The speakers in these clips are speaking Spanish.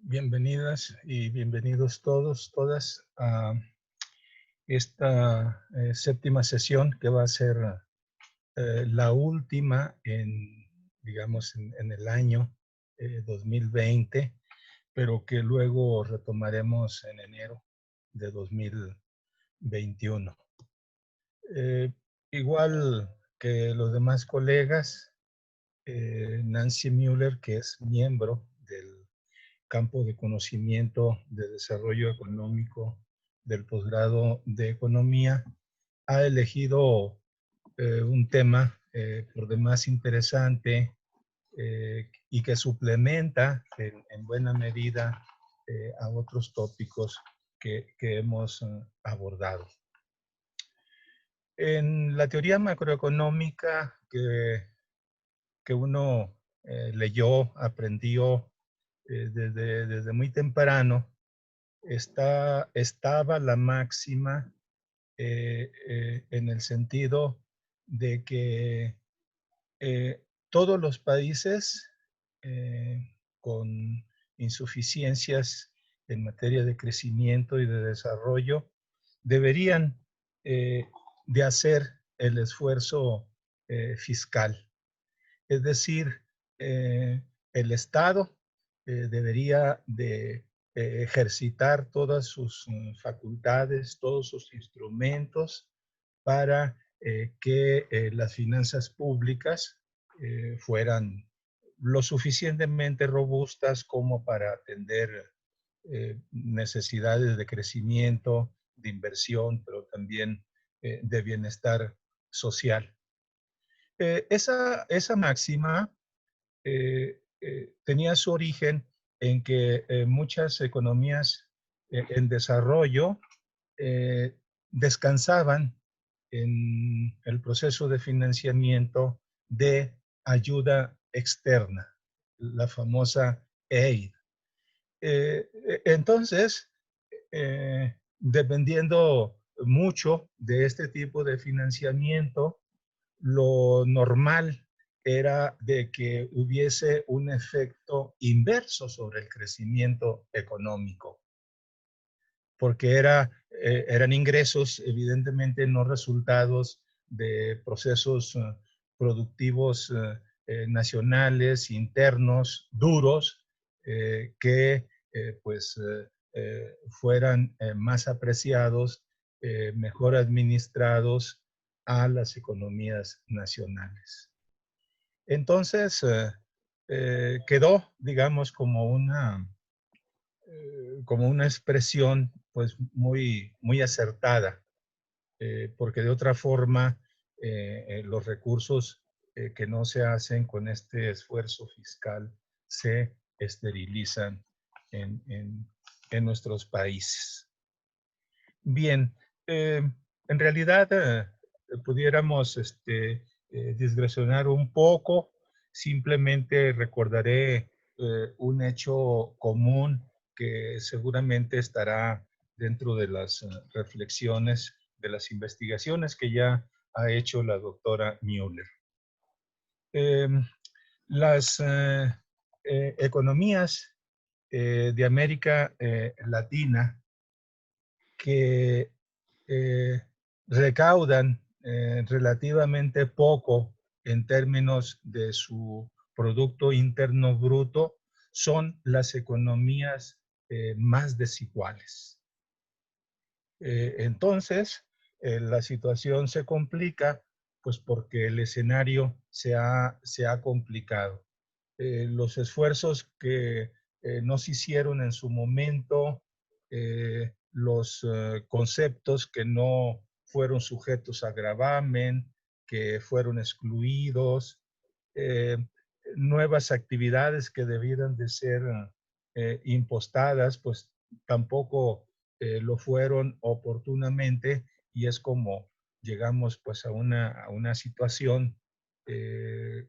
Bienvenidas y bienvenidos todos, todas a esta séptima sesión que va a ser la última digamos, en el año 2020, pero que luego retomaremos en enero de 2021. Eh, Igual que los demás colegas, Nancy Müller, que es miembro del campo de conocimiento de desarrollo económico del posgrado de economía, ha elegido un tema por demás interesante y que suplementa en buena medida a otros tópicos que hemos abordado. En la teoría macroeconómica que uno leyó, aprendió desde muy temprano, estaba la máxima en el sentido de que todos los países con insuficiencias en materia de crecimiento y de desarrollo deberían eh, de hacer el esfuerzo fiscal. Es decir, el Estado debería de ejercitar todas sus facultades, todos sus instrumentos para que las finanzas públicas fueran lo suficientemente robustas como para atender necesidades de crecimiento, de inversión, pero también de bienestar social. Esa máxima tenía su origen en que muchas economías en desarrollo eh, descansaban en el proceso de financiamiento de ayuda externa, la famosa aid. Entonces, dependiendo mucho de este tipo de financiamiento, lo normal era de que hubiese un efecto inverso sobre el crecimiento económico, porque eran ingresos evidentemente no resultados de procesos productivos nacionales, internos, duros, que pues fueran más apreciados, mejor administrados a las economías nacionales. Entonces, quedó, digamos, como una expresión pues muy acertada, porque de otra forma los recursos que no se hacen con este esfuerzo fiscal se esterilizan en nuestros países. Bien, en realidad pudiéramos digresionar un poco, simplemente recordaré un hecho común que seguramente estará dentro de las reflexiones, de las investigaciones que ya ha hecho la doctora Müller. Eh, las economías de América Latina que eh, recaudan relativamente poco en términos de su Producto Interno Bruto son las economías más desiguales. Entonces, la situación se complica pues porque el escenario se ha complicado. Los esfuerzos que no se hicieron en su momento, los conceptos que no fueron sujetos a gravamen, que fueron excluidos, eh, nuevas actividades que debieran de ser impostadas, pues tampoco lo fueron oportunamente y es como llegamos pues a una situación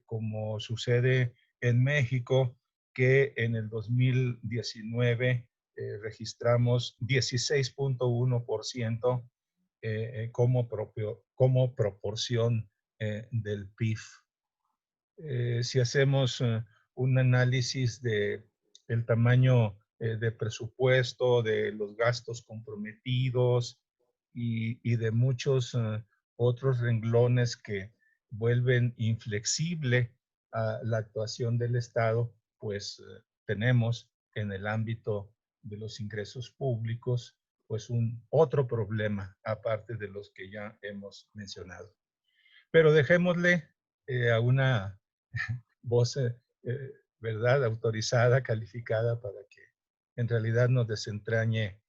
como sucede en México, que en el 2019 registramos 16.1% como proporción del PIB. Si hacemos un análisis de el tamaño de presupuesto, de los gastos comprometidos y de muchos otros renglones que vuelven inflexible a la actuación del Estado, pues tenemos en el ámbito de los ingresos públicos, pues otro problema, aparte de los que ya hemos mencionado. Pero dejémosle a una voz, ¿verdad?, autorizada, calificada, para que en realidad nos desentrañe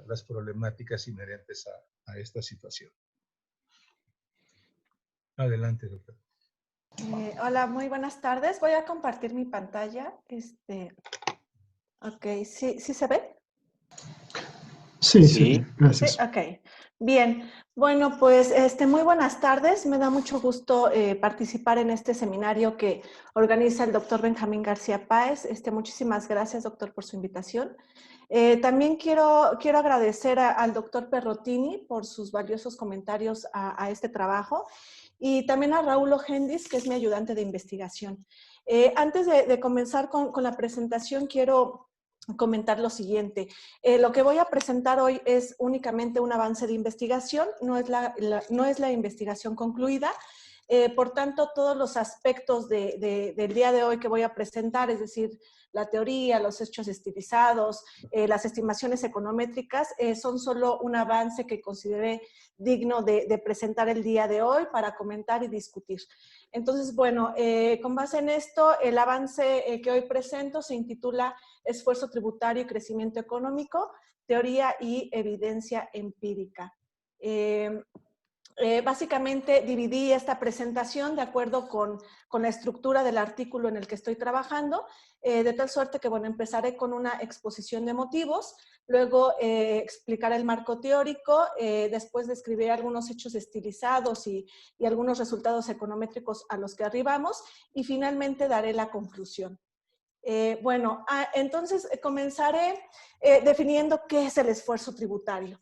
las problemáticas inherentes a esta situación. Adelante, doctor. Hola, muy buenas tardes. Voy a compartir mi pantalla. Ok, ¿sí se ve? Sí, sí, gracias. Sí, ok. Bien, bueno, pues muy buenas tardes. Me da mucho gusto participar en este seminario que organiza el doctor Benjamín García Páez. Muchísimas gracias, doctor, por su invitación. También quiero agradecer al doctor Perrotini por sus valiosos comentarios a este trabajo y también a Raúl Ojendis, que es mi ayudante de investigación. Antes de comenzar con la presentación, quiero comentar lo siguiente. Lo que voy a presentar hoy es únicamente un avance de investigación, no es la investigación concluida. Por tanto, todos los aspectos del día de hoy que voy a presentar, es decir, la teoría, los hechos estilizados, las estimaciones econométricas, son solo un avance que consideré digno de presentar el día de hoy para comentar y discutir. Entonces, bueno, con base en esto, el avance que hoy presento se intitula Esfuerzo tributario y crecimiento económico, teoría y evidencia empírica. Básicamente dividí esta presentación de acuerdo con la estructura del artículo en el que estoy trabajando, de tal suerte que, bueno, empezaré con una exposición de motivos, luego explicaré el marco teórico, después describiré algunos hechos estilizados y algunos resultados econométricos a los que arribamos, y finalmente daré la conclusión. Entonces comenzaré definiendo qué es el esfuerzo tributario,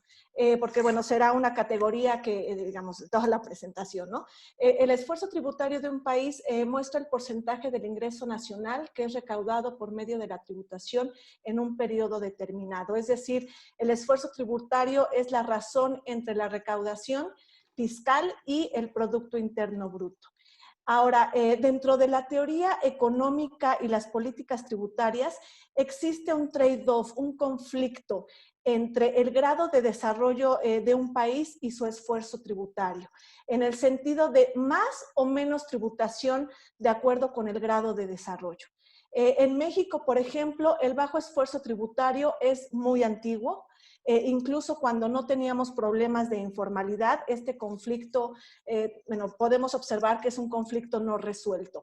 porque, bueno, será una categoría que, digamos, toda la presentación, ¿no? El esfuerzo tributario de un país muestra el porcentaje del ingreso nacional que es recaudado por medio de la tributación en un periodo determinado. Es decir, el esfuerzo tributario es la razón entre la recaudación fiscal y el Producto Interno Bruto. Ahora, dentro de la teoría económica y las políticas tributarias, existe un trade-off, un conflicto entre el grado de desarrollo de un país y su esfuerzo tributario, en el sentido de más o menos tributación de acuerdo con el grado de desarrollo. En México, por ejemplo, el bajo esfuerzo tributario es muy antiguo. Incluso cuando no teníamos problemas de informalidad, este conflicto, podemos observar que es un conflicto no resuelto.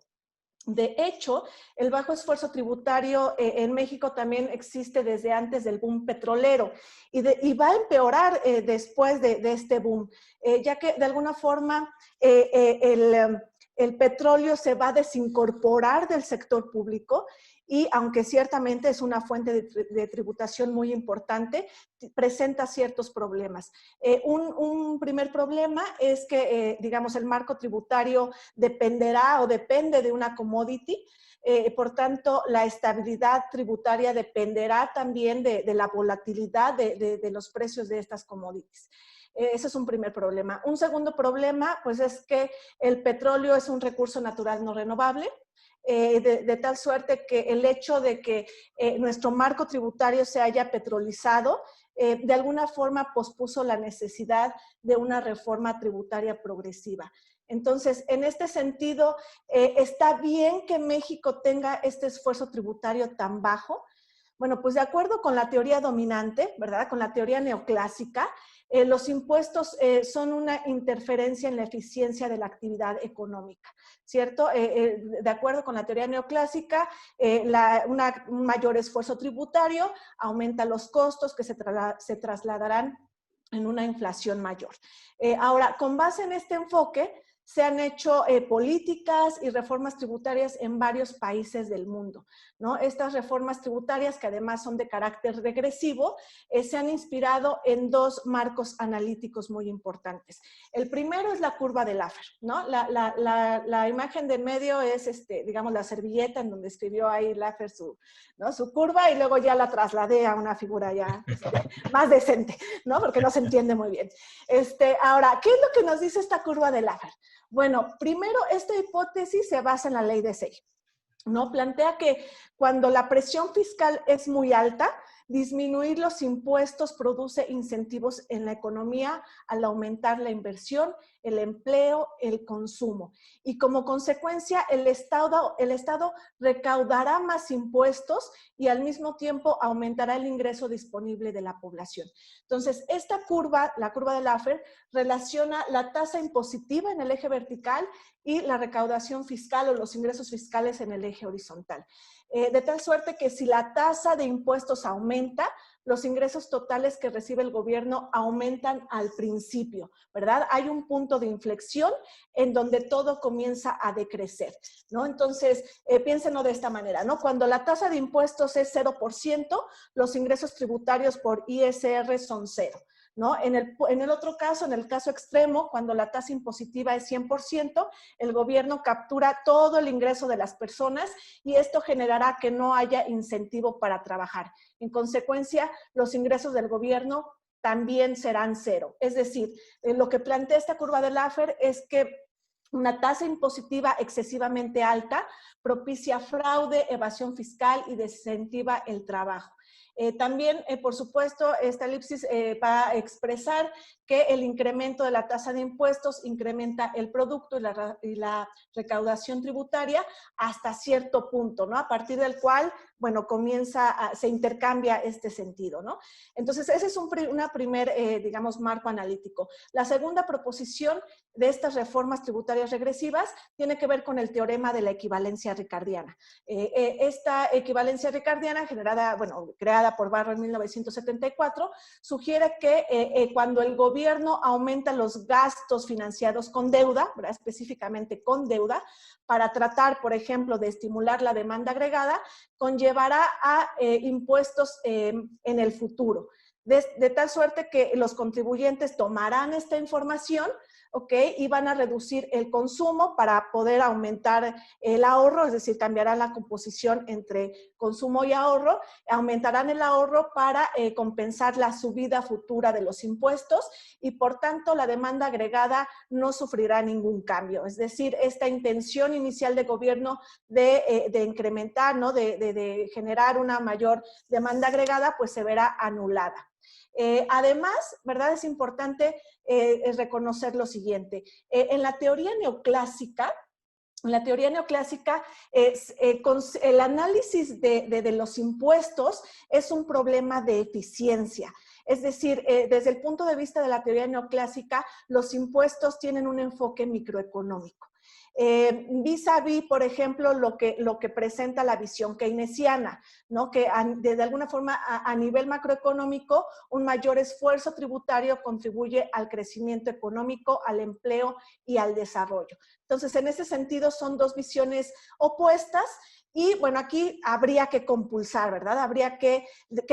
De hecho, el bajo esfuerzo tributario en México también existe desde antes del boom petrolero y va a empeorar después de este boom, ya que de alguna forma el petróleo se va a desincorporar del sector público y, aunque ciertamente es una fuente de tributación muy importante, presenta ciertos problemas. Un primer problema es que, digamos, el marco tributario dependerá o depende de una commodity. Por tanto, la estabilidad tributaria dependerá también de la volatilidad de los precios de estas commodities. Ese es un primer problema. Un segundo problema, pues, es que el petróleo es un recurso natural no renovable. De tal suerte que el hecho de que nuestro marco tributario se haya petrolizado, de alguna forma pospuso la necesidad de una reforma tributaria progresiva. Entonces, en este sentido, ¿está bien que México tenga este esfuerzo tributario tan bajo? Bueno, pues de acuerdo con la teoría dominante, ¿verdad? Con la teoría neoclásica, los impuestos son una interferencia en la eficiencia de la actividad económica, ¿cierto? De acuerdo con la teoría neoclásica, un mayor esfuerzo tributario aumenta los costos que se trasladarán en una inflación mayor. Ahora, con base en este enfoque, se han hecho políticas y reformas tributarias en varios países del mundo, ¿no? Estas reformas tributarias, que además son de carácter regresivo, se han inspirado en dos marcos analíticos muy importantes. El primero es la curva de Laffer, ¿no? La imagen de medio es, digamos, la servilleta en donde escribió ahí Laffer ¿no? Su curva, y luego ya la trasladé a una figura ya más decente, ¿no? Porque no se entiende muy bien. Ahora, ¿qué es lo que nos dice esta curva de Laffer? Bueno, primero, esta hipótesis se basa en la ley de Say, ¿no? Plantea que cuando la presión fiscal es muy alta, disminuir los impuestos produce incentivos en la economía al aumentar la inversión, el empleo, el consumo. Y como consecuencia, el Estado recaudará más impuestos y al mismo tiempo aumentará el ingreso disponible de la población. Entonces, esta curva, la curva de Laffer, relaciona la tasa impositiva en el eje vertical y la recaudación fiscal o los ingresos fiscales en el eje horizontal. De tal suerte que si la tasa de impuestos aumenta, los ingresos totales que recibe el gobierno aumentan al principio, ¿verdad? Hay un punto de inflexión en donde todo comienza a decrecer, ¿no? Entonces, piénsenlo de esta manera, ¿no? Cuando la tasa de impuestos es 0%, los ingresos tributarios por ISR son 0. ¿No? En el otro caso, en el caso extremo, cuando la tasa impositiva es 100%, el gobierno captura todo el ingreso de las personas y esto generará que no haya incentivo para trabajar. En consecuencia, los ingresos del gobierno también serán 0. Es decir, lo que plantea esta curva de Laffer es que una tasa impositiva excesivamente alta propicia fraude, evasión fiscal y desincentiva el trabajo. También, por supuesto, esta elipsis va a expresar que el incremento de la tasa de impuestos incrementa el producto y la recaudación tributaria hasta cierto punto, ¿no? A partir del cual, bueno, se intercambia este sentido, ¿no? Entonces, ese es un primer, digamos, marco analítico. La segunda proposición de estas reformas tributarias regresivas tiene que ver con el teorema de la equivalencia ricardiana. Esta equivalencia ricardiana, creada por Barro en 1974, sugiere que cuando el gobierno aumenta los gastos financiados con deuda, ¿verdad? Específicamente con deuda, para tratar, por ejemplo, de estimular la demanda agregada, conllevará a impuestos en el futuro. De tal suerte que los contribuyentes tomarán esta información, ¿ok? Y van a reducir el consumo para poder aumentar el ahorro, es decir, cambiarán la composición entre consumo y ahorro, aumentarán el ahorro para compensar la subida futura de los impuestos y por tanto la demanda agregada no sufrirá ningún cambio. Es decir, esta intención inicial del gobierno de incrementar, ¿no? de generar una mayor demanda agregada, pues se verá anulada. Además, ¿verdad? Es importante reconocer lo siguiente. En la teoría neoclásica, el análisis de los impuestos es un problema de eficiencia. Es decir, desde el punto de vista de la teoría neoclásica, los impuestos tienen un enfoque microeconómico. Vis-a-vis, por ejemplo, lo que presenta la visión keynesiana, ¿no? Que de alguna forma a nivel macroeconómico un mayor esfuerzo tributario contribuye al crecimiento económico, al empleo y al desarrollo. Entonces, en ese sentido son dos visiones opuestas. Y bueno, aquí habría que compulsar, ¿verdad? Habría que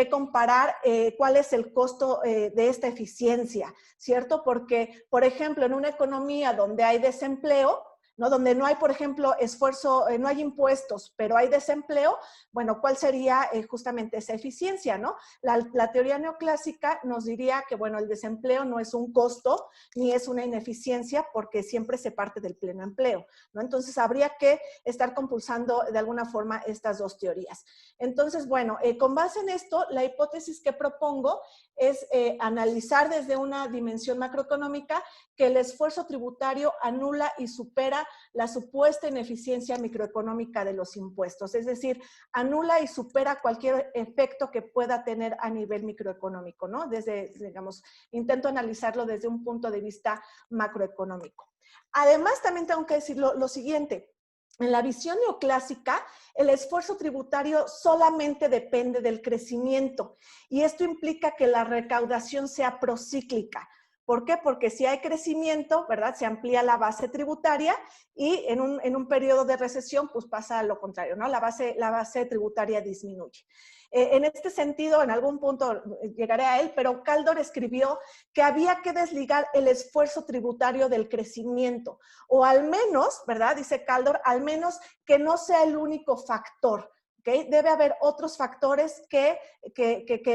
comparar cuál es el costo de esta eficiencia, ¿cierto? Porque, por ejemplo, en una economía donde hay desempleo, ¿no? Donde no hay, por ejemplo, esfuerzo, no hay impuestos, pero hay desempleo, bueno, ¿cuál sería justamente esa eficiencia, ¿no? La teoría neoclásica nos diría que, bueno, el desempleo no es un costo ni es una ineficiencia porque siempre se parte del pleno empleo, ¿no? Entonces, habría que estar compulsando de alguna forma estas dos teorías. Entonces, bueno, con base en esto, la hipótesis que propongo es analizar desde una dimensión macroeconómica que el esfuerzo tributario anula y supera la supuesta ineficiencia microeconómica de los impuestos, es decir, anula y supera cualquier efecto que pueda tener a nivel microeconómico, ¿no? Digamos, intento analizarlo desde un punto de vista macroeconómico. Además, también tengo que decir lo siguiente. En la visión neoclásica, el esfuerzo tributario solamente depende del crecimiento y esto implica que la recaudación sea procíclica. ¿Por qué? Porque si hay crecimiento, ¿verdad? Se amplía la base tributaria y en un periodo de recesión, pues pasa lo contrario, ¿no? La base tributaria disminuye. En este sentido, en algún punto llegaré a él, pero Kaldor escribió que había que desligar el esfuerzo tributario del crecimiento, o al menos, ¿verdad? Dice Kaldor, al menos que no sea el único factor. ¿Okay? Debe haber otros factores que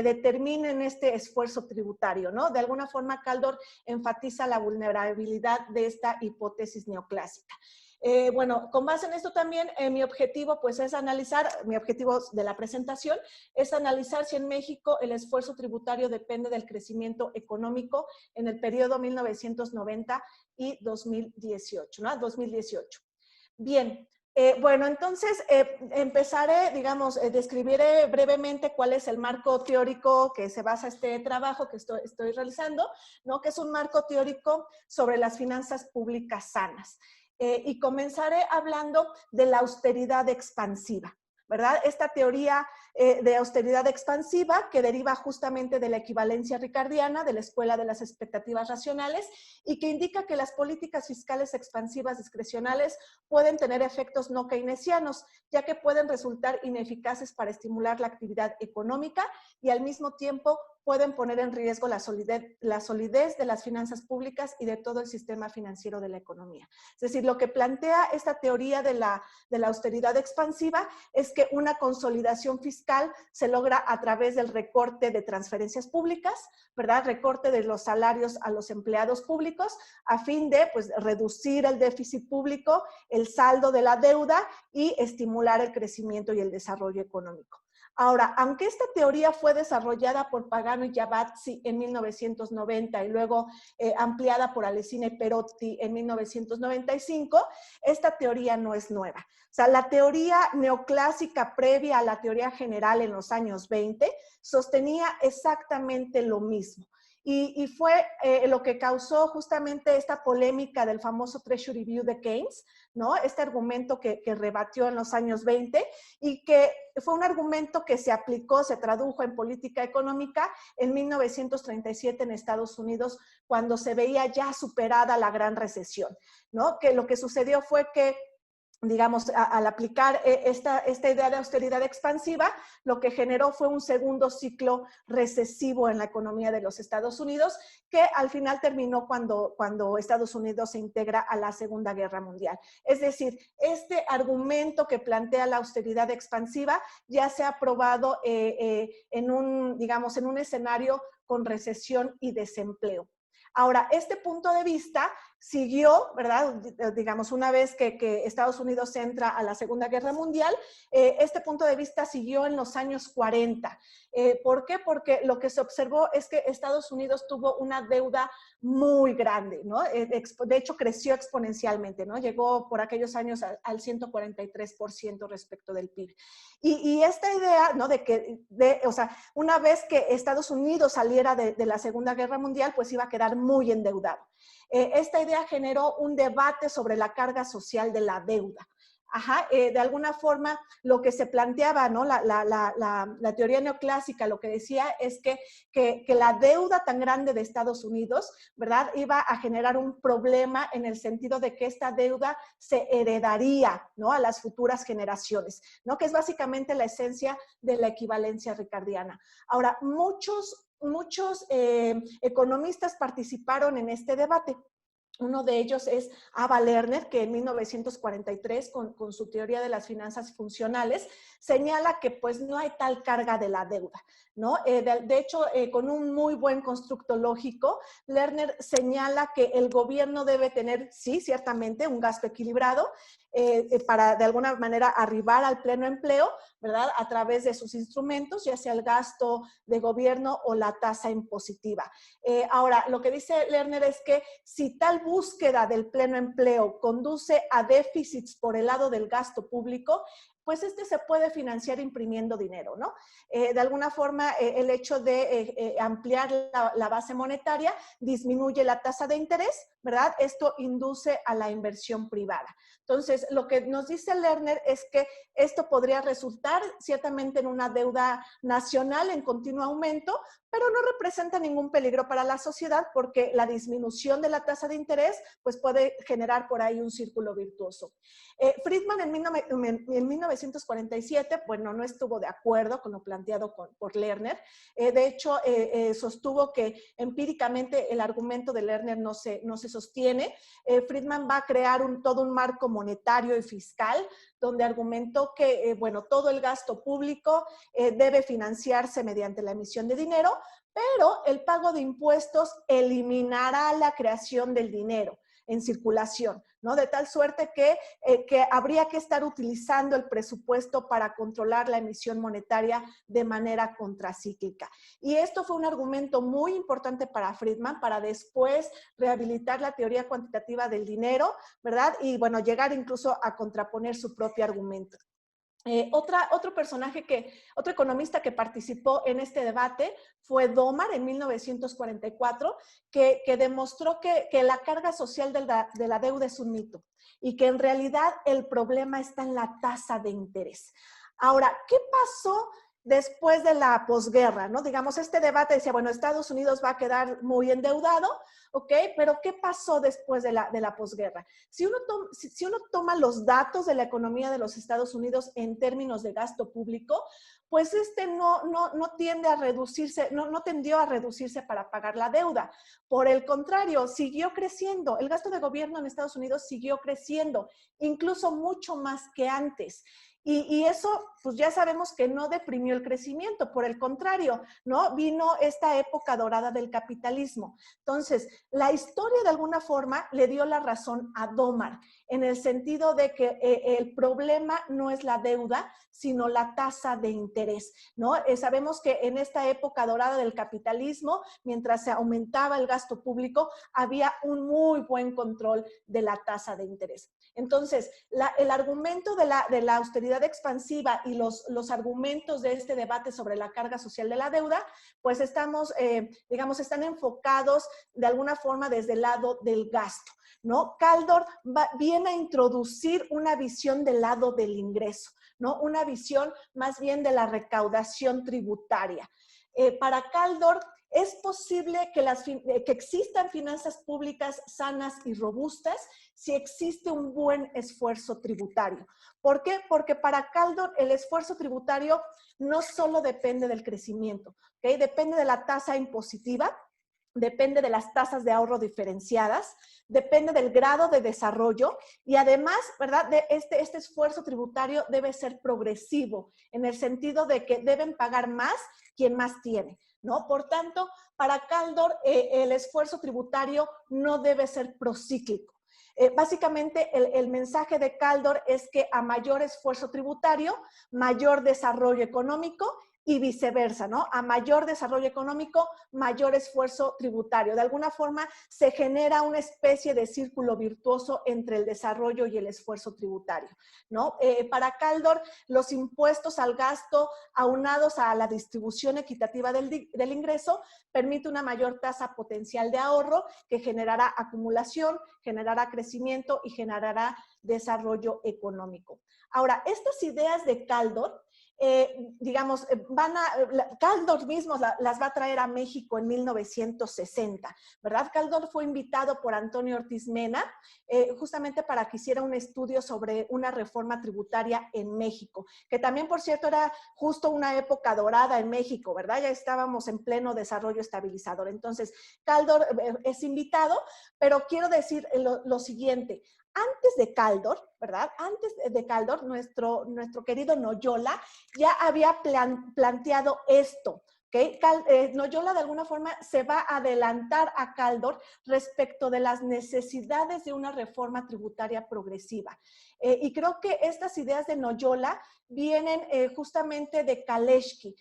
determinen este esfuerzo tributario, ¿no? De alguna forma, Kaldor enfatiza la vulnerabilidad de esta hipótesis neoclásica. Bueno, con base en esto también, mi objetivo pues es analizar, mi objetivo de la presentación es analizar si en México el esfuerzo tributario depende del crecimiento económico en el periodo 1990 y 2018, ¿no? 2018. Bien. Bueno, entonces empezaré, digamos, describiré brevemente cuál es el marco teórico que se basa este trabajo que estoy realizando, ¿no? Que es un marco teórico sobre las finanzas públicas sanas. Y comenzaré hablando de la austeridad expansiva, ¿verdad? Esta teoría de austeridad expansiva que deriva justamente de la equivalencia ricardiana, de la escuela de las expectativas racionales, y que indica que las políticas fiscales expansivas discrecionales pueden tener efectos no keynesianos, ya que pueden resultar ineficaces para estimular la actividad económica y al mismo tiempo pueden poner en riesgo la solidez de las finanzas públicas y de todo el sistema financiero de la economía. Es decir, lo que plantea esta teoría de la austeridad expansiva es que una consolidación fiscal se logra a través del recorte de transferencias públicas, ¿verdad? Recorte de los salarios a los empleados públicos a fin de pues, reducir el déficit público, el saldo de la deuda y estimular el crecimiento y el desarrollo económico. Ahora, aunque esta teoría fue desarrollada por Pagano y Giavazzi en 1990 y luego ampliada por Alesina y Perotti en 1995, esta teoría no es nueva. O sea, la teoría neoclásica previa a la teoría general en los años 20 sostenía exactamente lo mismo. Y fue lo que causó justamente esta polémica del famoso Treasury View de Keynes, ¿no? Este argumento que rebatió en los años 20 y que fue un argumento que se aplicó, se tradujo en política económica en 1937 en Estados Unidos, cuando se veía ya superada la gran recesión, ¿no? Que lo que sucedió fue que digamos, al aplicar esta idea de austeridad expansiva, lo que generó fue un segundo ciclo recesivo en la economía de los Estados Unidos, que al final terminó cuando Estados Unidos se integra a la Segunda Guerra Mundial. Es decir, este argumento que plantea la austeridad expansiva ya se ha probado en un escenario con recesión y desempleo. Ahora, este punto de vista siguió, ¿verdad? Digamos, una vez que Estados Unidos entra a la Segunda Guerra Mundial, este punto de vista siguió en los años 40. ¿Por qué? Porque lo que se observó es que Estados Unidos tuvo una deuda muy grande, ¿no? De hecho, creció exponencialmente, ¿no? Llegó por aquellos años al 143% respecto del PIB. Y esta idea, ¿no? O sea, una vez que Estados Unidos saliera de la Segunda Guerra Mundial, pues iba a quedar muy endeudado. Esta idea generó un debate sobre la carga social de la deuda. Ajá, de alguna forma lo que se planteaba, ¿no? La teoría neoclásica lo que decía es que la deuda tan grande de Estados Unidos, ¿verdad? Iba a generar un problema en el sentido de que esta deuda se heredaría, ¿no? A las futuras generaciones, ¿no? Que es básicamente la esencia de la equivalencia ricardiana. Ahora, muchos economistas participaron en este debate. Uno de ellos es Ava Lerner, que en 1943, con su teoría de las finanzas funcionales, señala que pues no hay tal carga de la deuda, ¿no? De hecho, con un muy buen constructo lógico, Lerner señala que el gobierno debe tener, sí, ciertamente, un gasto equilibrado para de alguna manera arribar al pleno empleo, ¿verdad? A través de sus instrumentos, ya sea el gasto de gobierno o la tasa impositiva. Ahora, lo que dice Lerner es que si tal búsqueda del pleno empleo conduce a déficits por el lado del gasto público, pues se puede financiar imprimiendo dinero, ¿no? De alguna forma, el hecho de ampliar la base monetaria disminuye la tasa de interés, ¿verdad? Esto induce a la inversión privada. Entonces, lo que nos dice Lerner es que esto podría resultar ciertamente en una deuda nacional en continuo aumento, pero no representa ningún peligro para la sociedad porque la disminución de la tasa de interés pues puede generar por ahí un círculo virtuoso. Friedman en 1947, bueno, no estuvo de acuerdo con lo planteado por Lerner. De hecho, sostuvo que empíricamente el argumento de Lerner no se sostiene. Friedman va a crear todo un marco monetario y fiscal donde argumentó que, bueno, todo el gasto público debe financiarse mediante la emisión de dinero, pero el pago de impuestos eliminará la creación del dinero en circulación, ¿no? De tal suerte que habría que estar utilizando el presupuesto para controlar la emisión monetaria de manera contracíclica. Y esto fue un argumento muy importante para Friedman, para después rehabilitar la teoría cuantitativa del dinero, ¿verdad? Y bueno, llegar incluso a contraponer su propio argumento. Otro economista que participó en este debate fue Domar en 1944, que demostró que la carga social de la deuda es un mito y que en realidad el problema está en la tasa de interés. Ahora, ¿qué pasó después de la posguerra, ¿no? Digamos, este debate decía, bueno, Estados Unidos va a quedar muy endeudado, ¿ok? Pero ¿qué pasó después de la posguerra? Si uno toma los datos de la economía de los Estados Unidos en términos de gasto público, pues no tiende a reducirse, no tendió a reducirse para pagar la deuda. Por el contrario, siguió creciendo. El gasto de gobierno en Estados Unidos siguió creciendo, incluso mucho más que antes. Y eso, pues ya sabemos que no deprimió el crecimiento, por el contrario, ¿no? Vino esta época dorada del capitalismo. Entonces, la historia de alguna forma le dio la razón a Domar, en el sentido de que el problema no es la deuda, sino la tasa de interés, ¿no? Sabemos que en esta época dorada del capitalismo, mientras se aumentaba el gasto público, había un muy buen control de la tasa de interés. Entonces, el argumento de la austeridad expansiva y los argumentos de este debate sobre la carga social de la deuda, pues digamos, están enfocados de alguna forma desde el lado del gasto, ¿no? Kaldor viene a introducir una visión del lado del ingreso, ¿no? Una visión más bien de la recaudación tributaria. Para Kaldor, es posible que existan finanzas públicas sanas y robustas si existe un buen esfuerzo tributario. ¿Por qué? Porque para Kaldor el esfuerzo tributario no solo depende del crecimiento, ¿okay? Depende de la tasa impositiva, depende de las tasas de ahorro diferenciadas, depende del grado de desarrollo y además, ¿verdad? Este esfuerzo tributario debe ser progresivo en el sentido de que deben pagar más quien más tiene, ¿no? Por tanto, para Kaldor el esfuerzo tributario no debe ser procíclico. Básicamente, el mensaje de Kaldor es que a mayor esfuerzo tributario, mayor desarrollo económico y viceversa, ¿no? A mayor desarrollo económico, mayor esfuerzo tributario. De alguna forma se genera una especie de círculo virtuoso entre el desarrollo y el esfuerzo tributario, ¿no? Para Kaldor, los impuestos al gasto aunados a la distribución equitativa del ingreso permite una mayor tasa potencial de ahorro que generará acumulación, generará crecimiento y generará desarrollo económico. Ahora, estas ideas de Kaldor, digamos, Kaldor mismo las va a traer a México en 1960, ¿verdad? Kaldor fue invitado por Antonio Ortiz Mena, justamente para que hiciera un estudio sobre una reforma tributaria en México, que también, por cierto, era justo una época dorada en México, ¿verdad? Ya estábamos en pleno desarrollo estabilizador. Entonces, Kaldor es invitado, pero quiero decir lo siguiente. Antes de Kaldor, ¿verdad? Antes de Kaldor, nuestro querido Noyola ya había planteado esto, ¿ok? Noyola de alguna forma se va a adelantar a Kaldor respecto de las necesidades de una reforma tributaria progresiva. Y creo que estas ideas de Noyola vienen justamente de Kaleschky.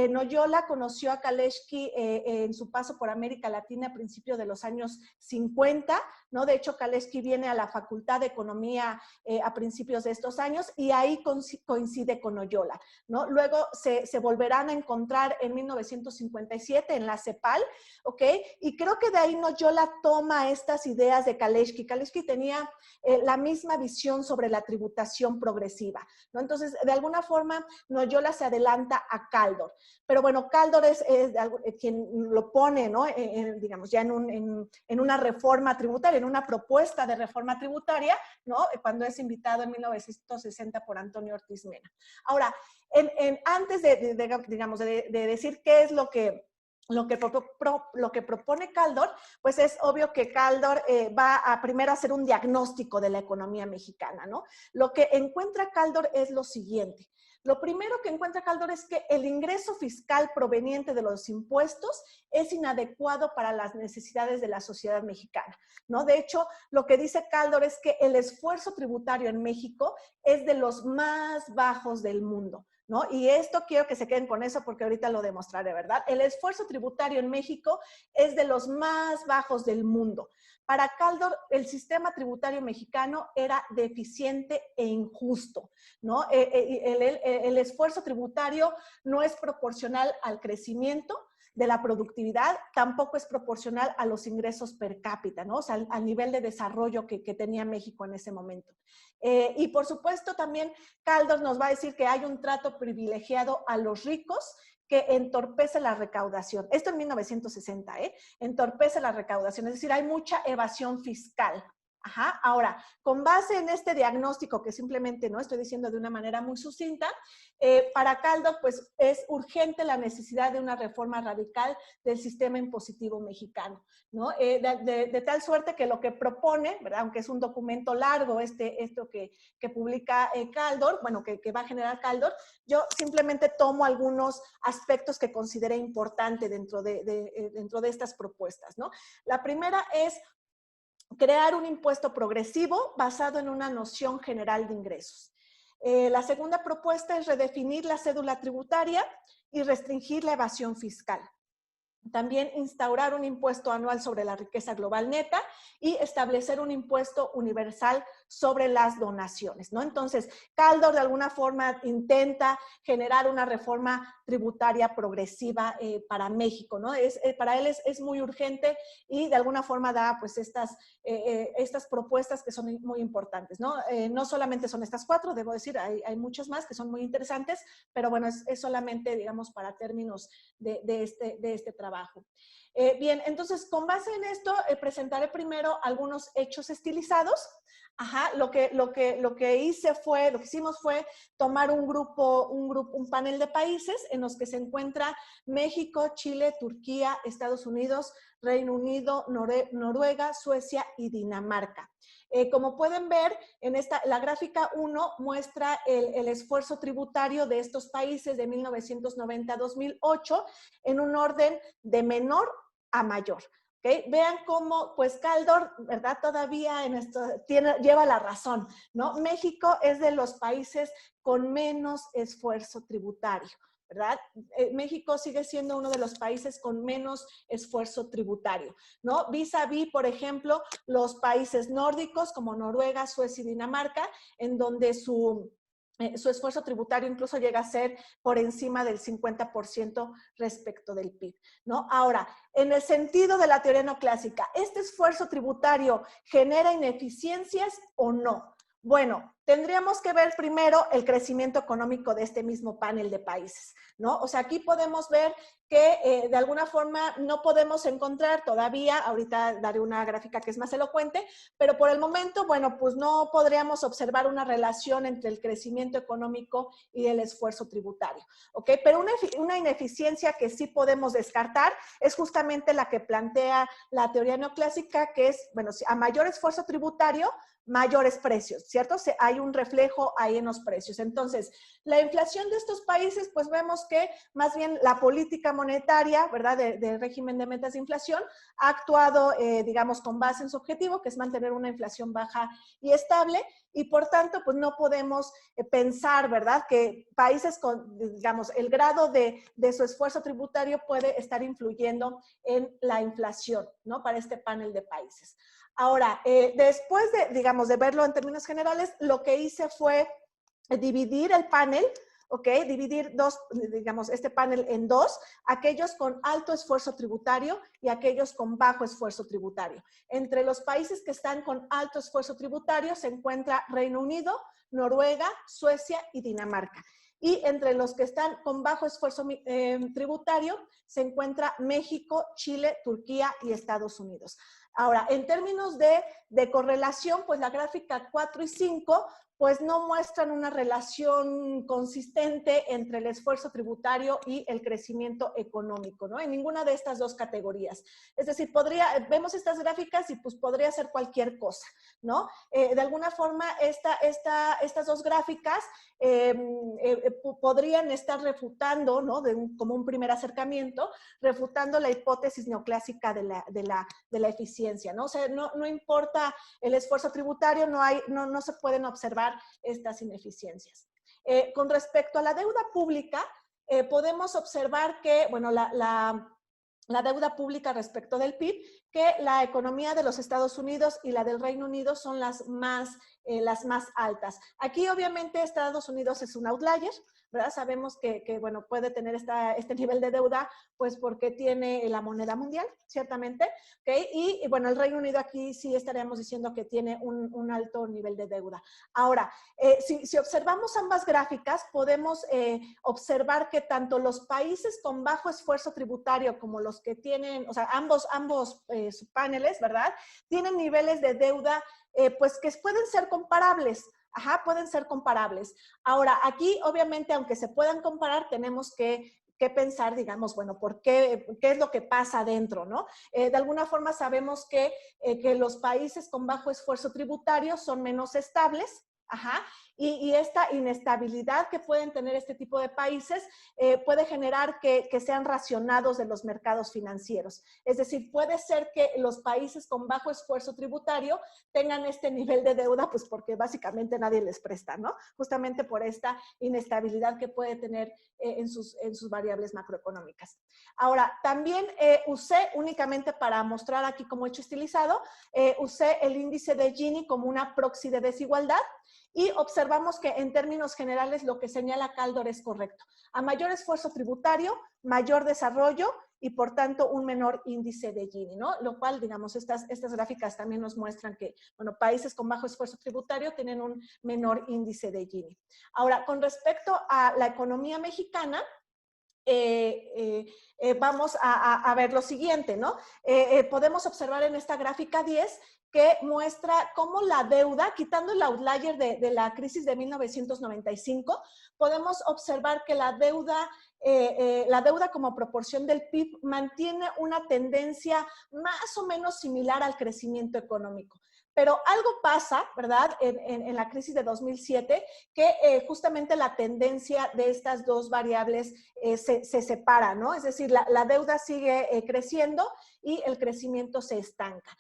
Noyola conoció a Kaleschky en su paso por América Latina a principios de los años 50, ¿no? De hecho, Kaleski viene a la Facultad de Economía a principios de estos años y ahí coincide con Oyola, ¿no? Luego se volverán a encontrar en 1957 en la CEPAL, ¿ok? Y creo que de ahí Oyola toma estas ideas de Kaleski. Kaleski tenía la misma visión sobre la tributación progresiva, ¿no? Entonces, de alguna forma, Oyola se adelanta a Kaldor. Pero bueno, Kaldor es quien lo pone, ¿no? Digamos, ya en una reforma tributaria, en una propuesta de reforma tributaria, ¿no? Cuando es invitado en 1960 por Antonio Ortiz Mena. Ahora, antes digamos, de decir qué es lo que propone Kaldor, pues es obvio que Kaldor va a primero hacer un diagnóstico de la economía mexicana, ¿no? Lo que encuentra Kaldor es lo siguiente. Lo primero que encuentra Kaldor es que el ingreso fiscal proveniente de los impuestos es inadecuado para las necesidades de la sociedad mexicana, ¿no? De hecho, lo que dice Kaldor es que el esfuerzo tributario en México es de los más bajos del mundo, ¿no? Y esto quiero que se queden con eso porque ahorita lo demostraré, ¿verdad? El esfuerzo tributario en México es de los más bajos del mundo. Para Kaldor, el sistema tributario mexicano era deficiente e injusto, ¿no? El esfuerzo tributario no es proporcional al crecimiento de la productividad, tampoco es proporcional a los ingresos per cápita, ¿no? O sea, al nivel de desarrollo que tenía México en ese momento. Y por supuesto también Kaldor nos va a decir que hay un trato privilegiado a los ricos que entorpece la recaudación. Esto en 1960, entorpece la recaudación, es decir, hay mucha evasión fiscal. Ajá. Ahora, con base en este diagnóstico, que simplemente no estoy diciendo de una manera muy sucinta, para Kaldor, pues es urgente la necesidad de una reforma radical del sistema impositivo mexicano, ¿no? De tal suerte que lo que propone, ¿verdad? Aunque es un documento largo esto que publica Kaldor, bueno, que va a generar Kaldor, yo simplemente tomo algunos aspectos que consideré importante dentro de estas propuestas, ¿no? La primera es crear un impuesto progresivo basado en una noción general de ingresos. La segunda propuesta es redefinir la cédula tributaria y restringir la evasión fiscal. También instaurar un impuesto anual sobre la riqueza global neta y establecer un impuesto universal sobre las donaciones, ¿no? Entonces, Kaldor de alguna forma intenta generar una reforma tributaria progresiva para México, ¿no? Para él es muy urgente y de alguna forma da pues estas propuestas que son muy importantes, ¿no? No solamente son estas 4, debo decir, hay muchas más que son muy interesantes, pero bueno, es solamente, digamos, para términos de este trabajo. Bien, entonces, con base en esto, presentaré primero algunos hechos estilizados. Ajá, lo que hicimos fue tomar un panel de países en los que se encuentra México, Chile, Turquía, Estados Unidos, Reino Unido, Noruega, Suecia y Dinamarca. Como pueden ver, la gráfica 1 muestra el esfuerzo tributario de estos países de 1990 a 2008 en un orden de menor a mayor. ¿Okay? Vean cómo, pues Kaldor, ¿verdad? Todavía en esto lleva la razón, ¿no? México es de los países con menos esfuerzo tributario, ¿verdad? México sigue siendo uno de los países con menos esfuerzo tributario, ¿no? Vis a vis, por ejemplo, los países nórdicos como Noruega, Suecia y Dinamarca, en donde su esfuerzo tributario incluso llega a ser por encima del 50% respecto del PIB, ¿no? Ahora, en el sentido de la teoría neoclásica, ¿este esfuerzo tributario genera ineficiencias o no? Bueno, tendríamos que ver primero el crecimiento económico de este mismo panel de países, ¿no? O sea, aquí podemos ver que de alguna forma no podemos encontrar todavía, ahorita daré una gráfica que es más elocuente, pero por el momento, bueno, pues no podríamos observar una relación entre el crecimiento económico y el esfuerzo tributario, ¿ok? Pero una ineficiencia que sí podemos descartar es justamente la que plantea la teoría neoclásica, que es, bueno, a mayor esfuerzo tributario, mayores precios, ¿cierto? Hay un reflejo ahí en los precios. Entonces, la inflación de estos países, pues vemos que más bien la política monetaria, ¿verdad?, del régimen de metas de inflación, ha actuado, digamos, con base en su objetivo, que es mantener una inflación baja y estable, y por tanto, pues no podemos pensar, ¿verdad?, que países con, digamos, el grado de su esfuerzo tributario puede estar influyendo en la inflación, ¿no?, para este panel de países. Ahora, después de, digamos, de verlo en términos generales, lo que hice fue dividir el panel, ¿ok? Dividir digamos, este panel en dos, aquellos con alto esfuerzo tributario y aquellos con bajo esfuerzo tributario. Entre los países que están con alto esfuerzo tributario se encuentra Reino Unido, Noruega, Suecia y Dinamarca. Y entre los que están con bajo esfuerzo tributario se encuentra México, Chile, Turquía y Estados Unidos. Ahora, en términos de correlación, pues la gráfica 4 y 5 pues no muestran una relación consistente entre el esfuerzo tributario y el crecimiento económico, ¿no? En ninguna de estas dos categorías. Es decir, vemos estas gráficas y pues podría ser cualquier cosa, ¿no? De alguna forma, estas dos gráficas podrían estar refutando, ¿no? Como un primer acercamiento, refutando la hipótesis neoclásica de la eficiencia, ¿no? O sea, no importa el esfuerzo tributario, no se pueden observar estas ineficiencias. Con respecto a la deuda pública, podemos observar que, bueno, la deuda pública respecto del PIB, que la economía de los Estados Unidos y la del Reino Unido son las más altas. Aquí, obviamente, Estados Unidos es un outlier, ¿verdad? Sabemos que bueno, puede tener este nivel de deuda, pues porque tiene la moneda mundial, ciertamente, ¿ok? Y bueno, el Reino Unido aquí sí estaríamos diciendo que tiene un alto nivel de deuda. Ahora, si observamos ambas gráficas, podemos observar que tanto los países con bajo esfuerzo tributario como los que tienen, o sea, ambos paneles, ¿verdad? Tienen niveles de deuda, pues que pueden ser comparables. Ajá, pueden ser comparables. Ahora, aquí, obviamente, aunque se puedan comparar, tenemos que pensar, digamos, bueno, ¿qué es lo que pasa adentro, no? De alguna forma sabemos que los países con bajo esfuerzo tributario son menos estables, ajá, y esta inestabilidad que pueden tener este tipo de países puede generar que sean racionados de los mercados financieros. Es decir, puede ser que los países con bajo esfuerzo tributario tengan este nivel de deuda, pues porque básicamente nadie les presta, ¿no? Justamente por esta inestabilidad que puede tener en sus variables macroeconómicas. Ahora, también usé únicamente para mostrar aquí como hecho estilizado, usé el índice de Gini como una proxy de desigualdad. Y observamos que en términos generales lo que señala Kaldor es correcto. A mayor esfuerzo tributario, mayor desarrollo y por tanto un menor índice de Gini, ¿no? Lo cual, digamos, estas gráficas también nos muestran que, bueno, países con bajo esfuerzo tributario tienen un menor índice de Gini. Ahora, con respecto a la economía mexicana, vamos a ver lo siguiente, ¿no? Podemos observar en esta gráfica 10 que muestra cómo la deuda, quitando el outlier de la crisis de 1995, podemos observar que la deuda como proporción del PIB mantiene una tendencia más o menos similar al crecimiento económico. Pero algo pasa, ¿verdad?, en la crisis de 2007, que justamente la tendencia de estas dos variables se separa, ¿no? Es decir, la deuda sigue creciendo y el crecimiento se estanca.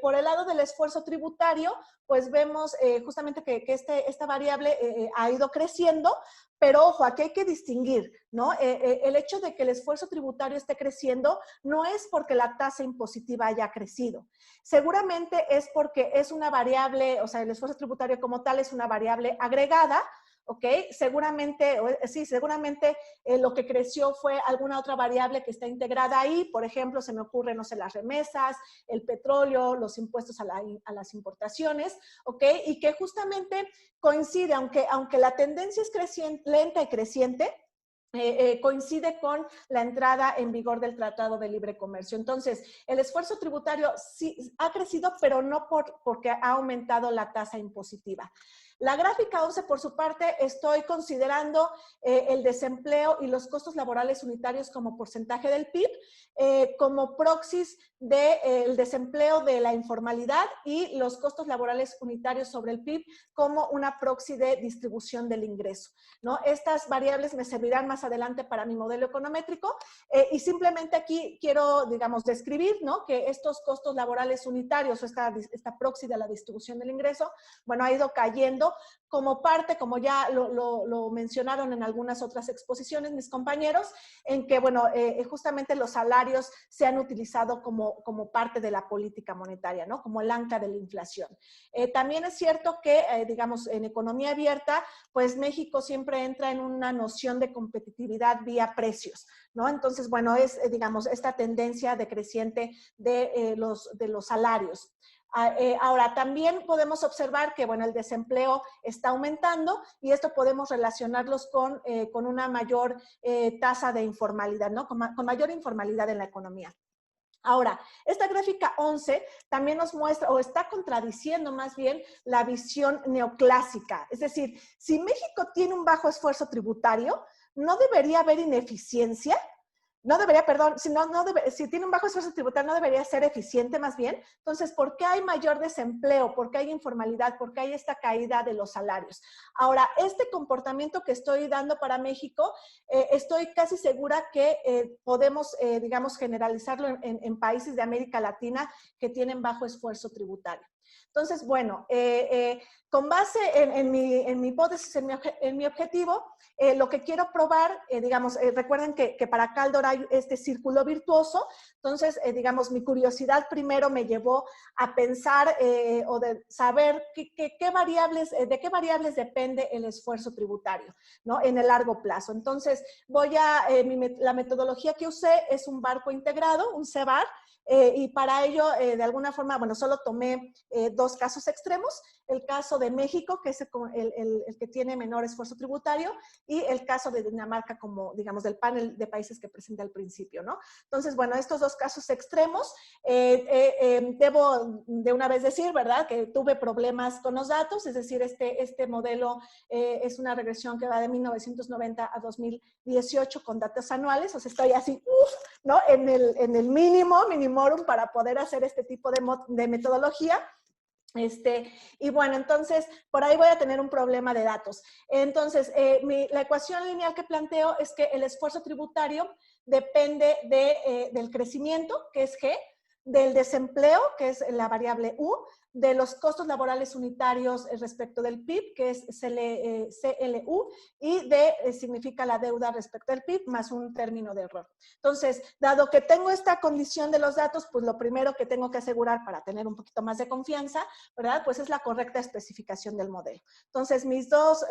Por el lado del esfuerzo tributario, pues vemos justamente que esta variable ha ido creciendo, pero ojo, aquí hay que distinguir, ¿no? El hecho de que el esfuerzo tributario esté creciendo no es porque la tasa impositiva haya crecido. Seguramente es porque es una variable, o sea, el esfuerzo tributario como tal es una variable agregada, ¿ok? Seguramente lo que creció fue alguna otra variable que está integrada ahí. Por ejemplo, se me ocurre, no sé, las remesas, el petróleo, los impuestos a las importaciones, ¿ok? Y que justamente coincide, aunque la tendencia es lenta y creciente, coincide con la entrada en vigor del Tratado de Libre Comercio. Entonces, el esfuerzo tributario sí ha crecido, pero no porque ha aumentado la tasa impositiva. La gráfica 11, por su parte, estoy considerando el desempleo y los costos laborales unitarios como porcentaje del PIB, como proxies del desempleo de la informalidad y los costos laborales unitarios sobre el PIB como una proxy de distribución del ingreso, ¿no? Estas variables me servirán más adelante para mi modelo econométrico y simplemente aquí quiero, digamos, describir, ¿no?, que estos costos laborales unitarios o esta proxy de la distribución del ingreso, bueno, ha ido cayendo esto como parte, como ya lo mencionaron en algunas otras exposiciones mis compañeros, en que, bueno, justamente los salarios se han utilizado como parte de la política monetaria, ¿no? Como el ancla de la inflación. También es cierto que, digamos, en economía abierta, pues México siempre entra en una noción de competitividad vía precios, ¿no? Entonces, bueno, es, digamos, esta tendencia decreciente de los salarios. Ahora, también podemos observar que, bueno, el desempleo está aumentando y esto podemos relacionarlos con una mayor tasa de informalidad, ¿no? Con mayor informalidad en la economía. Ahora, esta gráfica 11 también nos muestra, o está contradiciendo más bien, la visión neoclásica. Es decir, si México tiene un bajo esfuerzo tributario, ¿no debería haber ineficiencia? No debería, perdón, si tiene un bajo esfuerzo tributario, no debería ser eficiente más bien. Entonces, ¿por qué hay mayor desempleo? ¿Por qué hay informalidad? ¿Por qué hay esta caída de los salarios? Ahora, este comportamiento que estoy dando para México, estoy casi segura que podemos, digamos, generalizarlo en países de América Latina que tienen bajo esfuerzo tributario. Entonces, bueno, con base en mi hipótesis, en mi objetivo, lo que quiero probar, digamos, recuerden que para Kaldor hay este círculo virtuoso, entonces, digamos, mi curiosidad primero me llevó a pensar o de saber de qué variables depende el esfuerzo tributario, ¿no? En el largo plazo. Entonces, la metodología que usé es un barco integrado, un CBAR, y para ello, de alguna forma, bueno, solo tomé dos casos extremos, el caso de México, que es el que tiene menor esfuerzo tributario, y el caso de Dinamarca como, digamos, del panel de países que presenté al principio, ¿no? Entonces, bueno, estos dos casos extremos, debo de una vez decir, ¿verdad?, que tuve problemas con los datos, es decir, este modelo es una regresión que va de 1990 a 2018 con datos anuales, o sea, estoy así, ¿no?, en el minimorum para poder hacer este tipo de metodología. Y bueno, entonces, por ahí voy a tener un problema de datos. Entonces, la ecuación lineal que planteo es que el esfuerzo tributario depende del crecimiento, que es G, del desempleo, que es la variable U, de los costos laborales unitarios respecto del PIB, que es CLU, y significa la deuda respecto al PIB, más un término de error. Entonces, dado que tengo esta condición de los datos, pues lo primero que tengo que asegurar para tener un poquito más de confianza, ¿verdad?, pues es la correcta especificación del modelo. Entonces, mis dos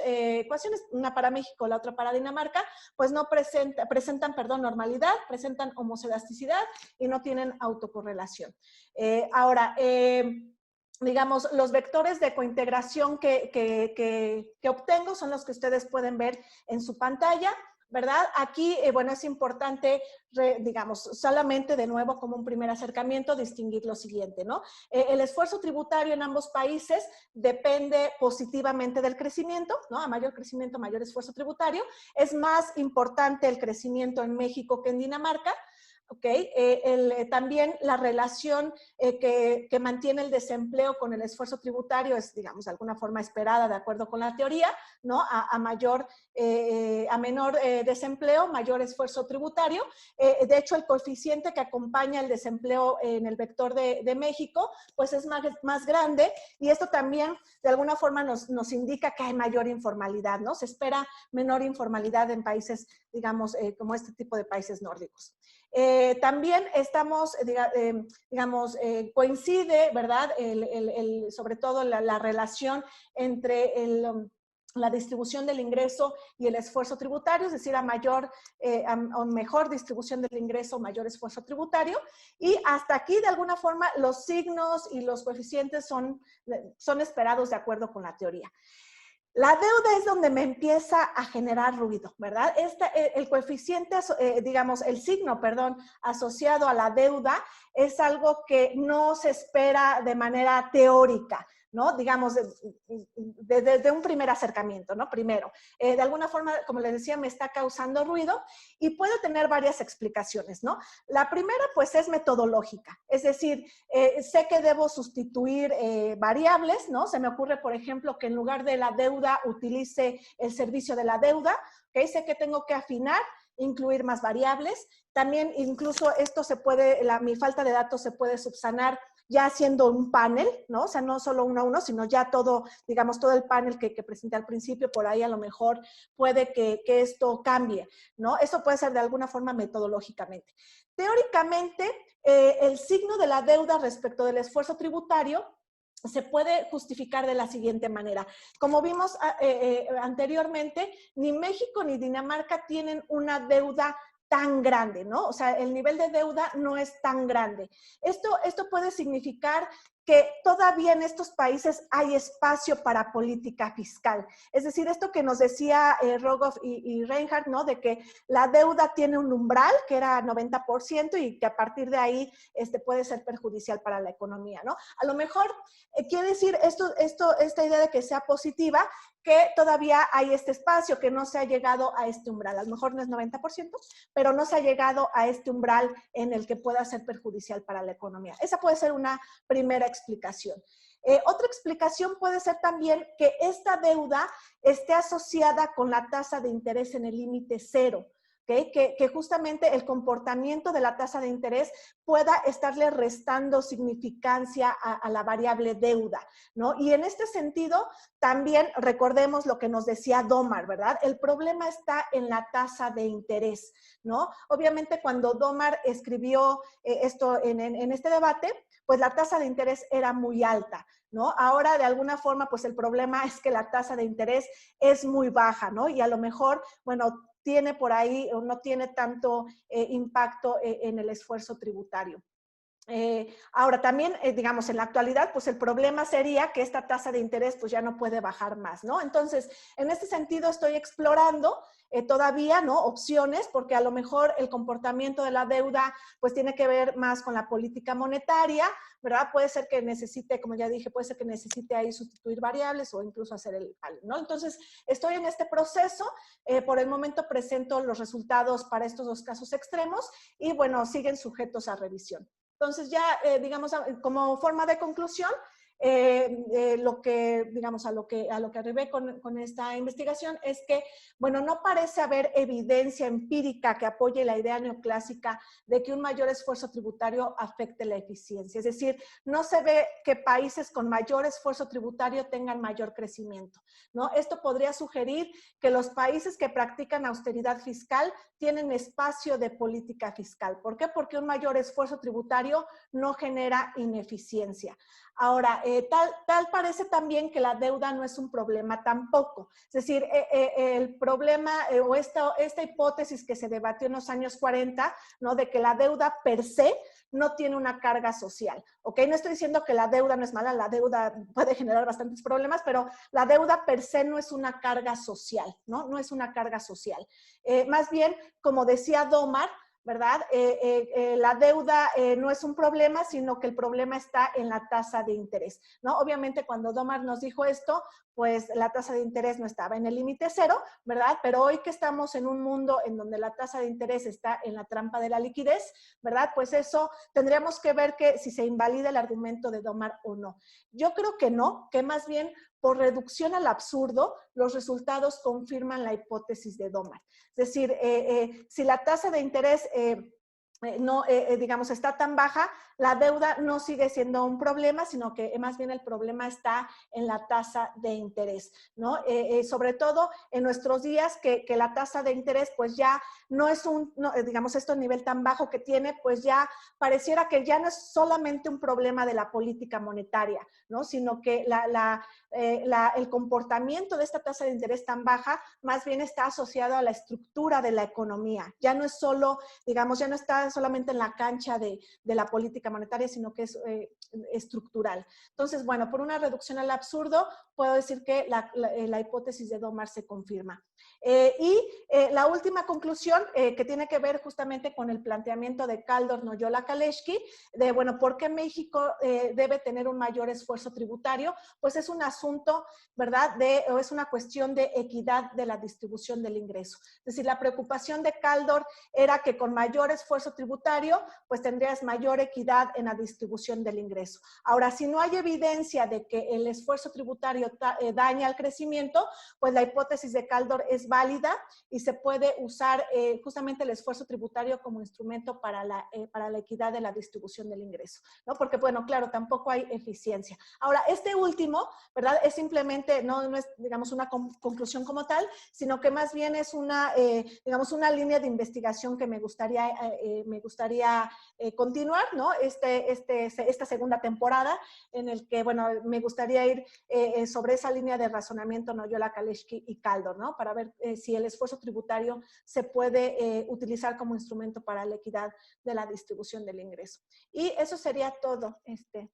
ecuaciones, una para México, la otra para Dinamarca, pues no presentan normalidad, presentan homoscedasticidad y no tienen autocorrelación. Ahora, digamos, los vectores de cointegración que obtengo son los que ustedes pueden ver en su pantalla, ¿verdad? Aquí, bueno, es importante, digamos, solamente de nuevo como un primer acercamiento, distinguir lo siguiente, ¿no? El esfuerzo tributario en ambos países depende positivamente del crecimiento, ¿no? A mayor crecimiento, mayor esfuerzo tributario. Es más importante el crecimiento en México que en Dinamarca. Okay. También la relación que mantiene el desempleo con el esfuerzo tributario es, digamos, de alguna forma esperada de acuerdo con la teoría, ¿no? A menor desempleo, mayor esfuerzo tributario. De hecho, el coeficiente que acompaña el desempleo en el vector de México, pues es más grande, y esto también de alguna forma nos indica que hay mayor informalidad, ¿no? Se espera menor informalidad en países, digamos, como este tipo de países nórdicos. También estamos, digamos, coincide, ¿verdad?, sobre todo la relación entre la distribución del ingreso y el esfuerzo tributario, es decir, a mejor distribución del ingreso, mayor esfuerzo tributario. Y hasta aquí, de alguna forma, los signos y los coeficientes son esperados de acuerdo con la teoría. La deuda es donde me empieza a generar ruido, ¿verdad? El coeficiente, digamos, el signo, perdón, asociado a la deuda es algo que no se espera de manera teórica, ¿no? Digamos, desde un primer acercamiento, ¿no? Primero, de alguna forma, como les decía, me está causando ruido y puede tener varias explicaciones, ¿no? La primera, pues, es metodológica, es decir, sé que debo sustituir variables, ¿no? Se me ocurre, por ejemplo, que en lugar de la deuda utilice el servicio de la deuda, ¿ok? Sé que tengo que afinar, incluir más variables. También incluso esto mi falta de datos se puede subsanar ya haciendo un panel, ¿no? O sea, no solo uno a uno, sino ya todo, digamos, todo el panel que presenté al principio, por ahí a lo mejor puede que esto cambie, ¿no? Eso puede ser de alguna forma metodológicamente. Teóricamente, el signo de la deuda respecto del esfuerzo tributario se puede justificar de la siguiente manera. Como vimos anteriormente, ni México ni Dinamarca tienen una deuda tan grande, ¿no? O sea, el nivel de deuda no es tan grande. Esto puede significar que todavía en estos países hay espacio para política fiscal. Es decir, esto que nos decía Rogoff y Reinhardt, ¿no? De que la deuda tiene un umbral, que era 90%, y que a partir de ahí puede ser perjudicial para la economía, ¿no? A lo mejor quiere decir esta idea de que sea positiva, que todavía hay este espacio, que no se ha llegado a este umbral. A lo mejor no es 90%, pero no se ha llegado a este umbral en el que pueda ser perjudicial para la economía. Esa puede ser una primera explicación. Otra explicación puede ser también que esta deuda esté asociada con la tasa de interés en el límite cero. ¿Okay? Que justamente el comportamiento de la tasa de interés pueda estarle restando significancia a la variable deuda, ¿no? Y en este sentido, también recordemos lo que nos decía Domar, ¿verdad? El problema está en la tasa de interés, ¿no? Obviamente, cuando Domar escribió esto en este debate, pues la tasa de interés era muy alta, ¿no? Ahora, de alguna forma, pues el problema es que la tasa de interés es muy baja, ¿no? Y a lo mejor, bueno, tiene por ahí o no tiene tanto impacto en el esfuerzo tributario. Ahora también, digamos, en la actualidad, pues el problema sería que esta tasa de interés pues ya no puede bajar más, ¿no? Entonces, en este sentido estoy explorando todavía, ¿no? Opciones, porque a lo mejor el comportamiento de la deuda pues tiene que ver más con la política monetaria, ¿verdad? Puede ser que necesite, como ya dije, puede ser que necesite ahí sustituir variables o incluso hacer el cálculo, ¿no? Entonces, estoy en este proceso. Por el momento presento los resultados para estos dos casos extremos y, bueno, siguen sujetos a revisión. Entonces ya, digamos, como forma de conclusión, lo que, digamos, a lo que arribé con esta investigación es que, bueno, no parece haber evidencia empírica que apoye la idea neoclásica de que un mayor esfuerzo tributario afecte la eficiencia. Es decir, no se ve que países con mayor esfuerzo tributario tengan mayor crecimiento, ¿no? Esto podría sugerir que los países que practican austeridad fiscal tienen espacio de política fiscal. ¿Por qué? Porque un mayor esfuerzo tributario no genera ineficiencia. Ahora, tal parece también que la deuda no es un problema tampoco. Es decir, el problema o esta hipótesis que se debatió en los años 40, ¿no? De que la deuda per se no tiene una carga social, ¿ok? No estoy diciendo que la deuda no es mala, la deuda puede generar bastantes problemas, pero la deuda per se no es una carga social, ¿no? No es una carga social. Más bien, como decía Domar, ¿verdad? La deuda no es un problema, sino que el problema está en la tasa de interés, ¿no? Obviamente, cuando Domar nos dijo esto, pues la tasa de interés no estaba en el límite cero, ¿verdad? Pero hoy que estamos en un mundo en donde la tasa de interés está en la trampa de la liquidez, ¿verdad? Pues eso tendríamos que ver que si se invalida el argumento de Domar o no. Yo creo que no, que más bien por reducción al absurdo, los resultados confirman la hipótesis de Domar. Es decir, si la tasa de interés digamos, está tan baja, la deuda no sigue siendo un problema, sino que más bien el problema está en la tasa de interés, ¿no? Sobre todo en nuestros días que la tasa de interés pues ya no es digamos, esto a nivel tan bajo que tiene, pues ya pareciera que ya no es solamente un problema de la política monetaria, ¿no? Sino que el comportamiento de esta tasa de interés tan baja más bien está asociado a la estructura de la economía. Ya no es solo, digamos, ya no está solamente en la cancha de la política monetaria, sino que es estructural. Entonces, bueno, por una reducción al absurdo, puedo decir que la hipótesis de Domar se confirma. La última conclusión, que tiene que ver justamente con el planteamiento de Kaldor, Noyola, Kaleschky, de, bueno, ¿por qué México debe tener un mayor esfuerzo tributario? Pues es un asunto, ¿verdad? O es una cuestión de equidad de la distribución del ingreso. Es decir, la preocupación de Kaldor era que con mayor esfuerzo tributario, pues tendrías mayor equidad en la distribución del ingreso. Ahora, si no hay evidencia de que el esfuerzo tributario daña al crecimiento, pues la hipótesis de Kaldor es válida y se puede usar justamente el esfuerzo tributario como instrumento para la equidad de la distribución del ingreso, ¿no? Porque, bueno, claro, tampoco hay eficiencia. Ahora, este último, ¿verdad? Es simplemente, no es, digamos, una conclusión como tal, sino que más bien es una, digamos, una línea de investigación que me gustaría continuar, ¿no? Esta segunda temporada, en el que, bueno, me gustaría ir sobre esa línea de razonamiento, Noyola, Kaleschky y Kaldor, ¿no? Para ver si el esfuerzo tributario se puede utilizar como instrumento para la equidad de la distribución del ingreso. Y eso sería todo.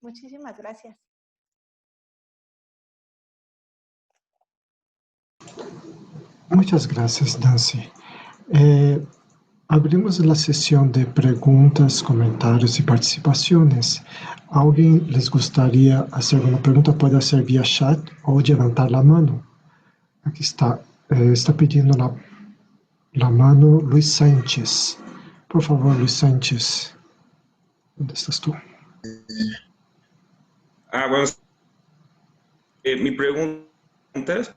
Muchísimas gracias. Muchas gracias, Nancy. Abrimos la sesión de preguntas, comentarios y participaciones. ¿Alguien les gustaría hacer una pregunta? Puede hacer vía chat o levantar la mano. Aquí está. Está pidiendo la mano Luis Sánchez. Por favor, Luis Sánchez. ¿Dónde estás tú? Bueno, mi pregunta es...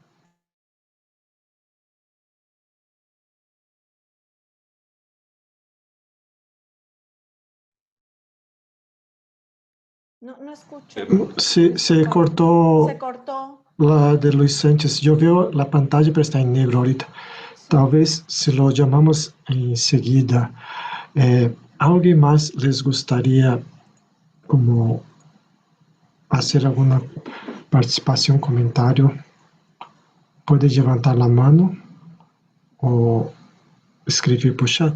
No escucho. Se cortó. Se cortó. La de Luis Sánchez. Yo veo la pantalla, pero está en negro ahorita. Sí. Tal vez si lo llamamos enseguida. ¿Alguien más les gustaría como hacer alguna participación, comentario? Puede levantar la mano o escribir por chat.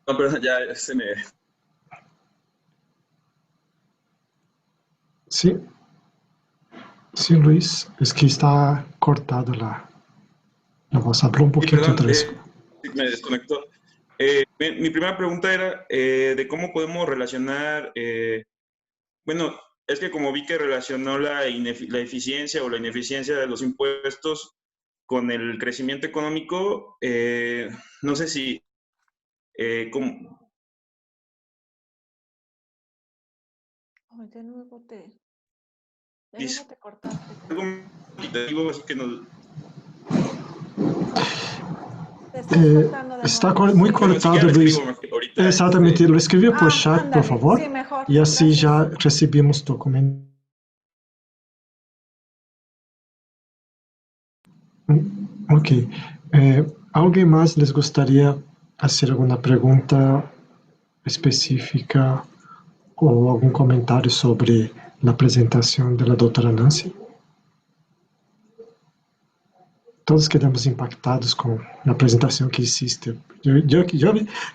No, pero ya se me... Sí. Sí, Luis, es que está cortada la voz. Habla un poquito perdón, otra vez. me desconectó. Mi primera pregunta era de cómo podemos relacionar... bueno, es que como vi que relacionó la eficiencia o la ineficiencia de los impuestos con el crecimiento económico, no sé si... Ay, de nuevo te cortaste. Algo cuantitativo, así que nos... Te estás cortando de Está nuevo. muy Bueno, si cortado, quieren, Luis. ahorita, Exactamente, lo escribió por chat, ándale, por favor. sí, mejor. Y así Gracias. ya recibimos tu comentario. Ok. ¿Alguien más les gustaría hacer alguna pregunta específica o algún comentario sobre la presentación de la doctora Nancy? Todos quedamos impactados con la presentación que hiciste. Yo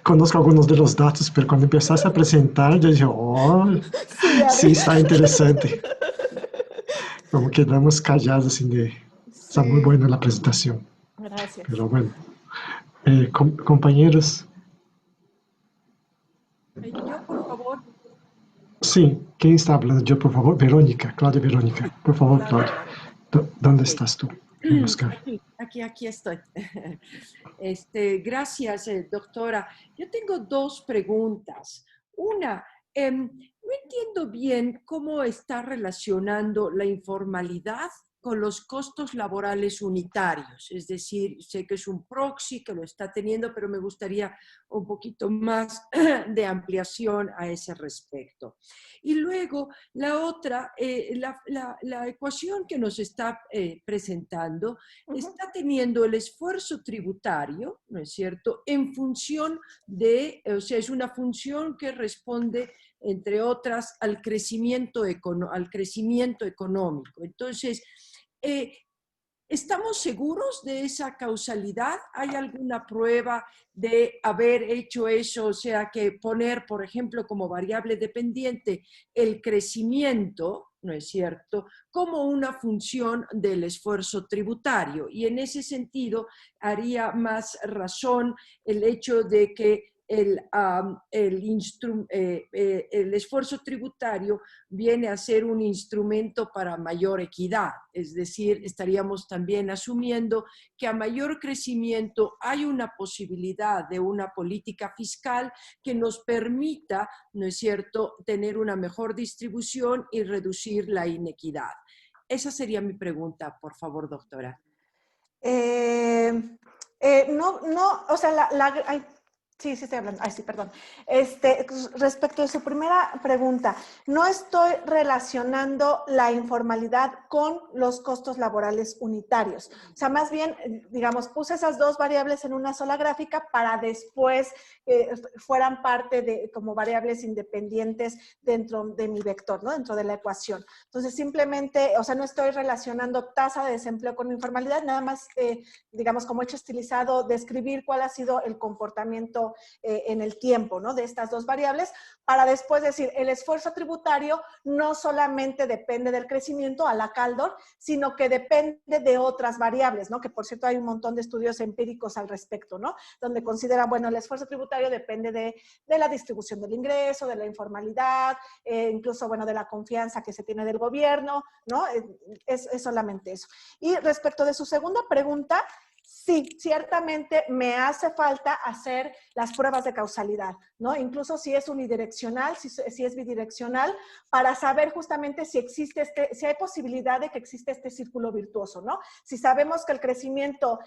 conozco algunos de los datos, pero cuando empezaste a presentar, yo dije, oh, sí, está interesante. Como quedamos callados, assim, está muy buena la presentación. Gracias. Pero bueno, compañeros. Yo, por favor. Sí, ¿quién está hablando? Yo, por favor. Verónica, Claudia Verónica. Por favor, Claudia. ¿Dónde estás tú? Aquí estoy. Gracias, doctora. Yo tengo dos preguntas. Una, no entiendo bien cómo está relacionando la informalidad con los costos laborales unitarios. Es decir, sé que es un proxy que lo está teniendo, pero me gustaría un poquito más de ampliación a ese respecto. Y luego, la otra, la ecuación que nos está presentando está teniendo el esfuerzo tributario, ¿no es cierto?, en función de, o sea, es una función que responde, entre otras, al crecimiento económico. Entonces, ¿estamos seguros de esa causalidad? ¿Hay alguna prueba de haber hecho eso? O sea, que poner, por ejemplo, como variable dependiente el crecimiento, ¿no es cierto?, como una función del esfuerzo tributario. Y en ese sentido, haría más razón el hecho de que el esfuerzo tributario viene a ser un instrumento para mayor equidad. Es decir, estaríamos también asumiendo que a mayor crecimiento hay una posibilidad de una política fiscal que nos permita, ¿no es cierto?, tener una mejor distribución y reducir la inequidad. Esa sería mi pregunta, por favor, doctora. No, o sea, ay, sí, estoy hablando. Ay, sí, perdón. Respecto de su primera pregunta, no estoy relacionando la informalidad con los costos laborales unitarios. O sea, más bien, digamos, puse esas dos variables en una sola gráfica para después fueran parte de como variables independientes dentro de mi vector, ¿no? Dentro de la ecuación. Entonces, simplemente, o sea, no estoy relacionando tasa de desempleo con informalidad, nada más, digamos, como hecho estilizado, describir cuál ha sido el comportamiento en el tiempo, ¿no? De estas dos variables, para después decir, el esfuerzo tributario no solamente depende del crecimiento a la Kaldor, sino que depende de otras variables, ¿no? Que por cierto hay un montón de estudios empíricos al respecto, ¿no? Donde considera, bueno, el esfuerzo tributario depende de la distribución del ingreso, de la informalidad, incluso, bueno, de la confianza que se tiene del gobierno, ¿no? Es solamente eso. Y respecto de su segunda pregunta, sí, ciertamente me hace falta hacer las pruebas de causalidad, ¿no? Incluso si es unidireccional, si es bidireccional, para saber justamente si existe si hay posibilidad de que existe este círculo virtuoso, ¿no? Si sabemos que el crecimiento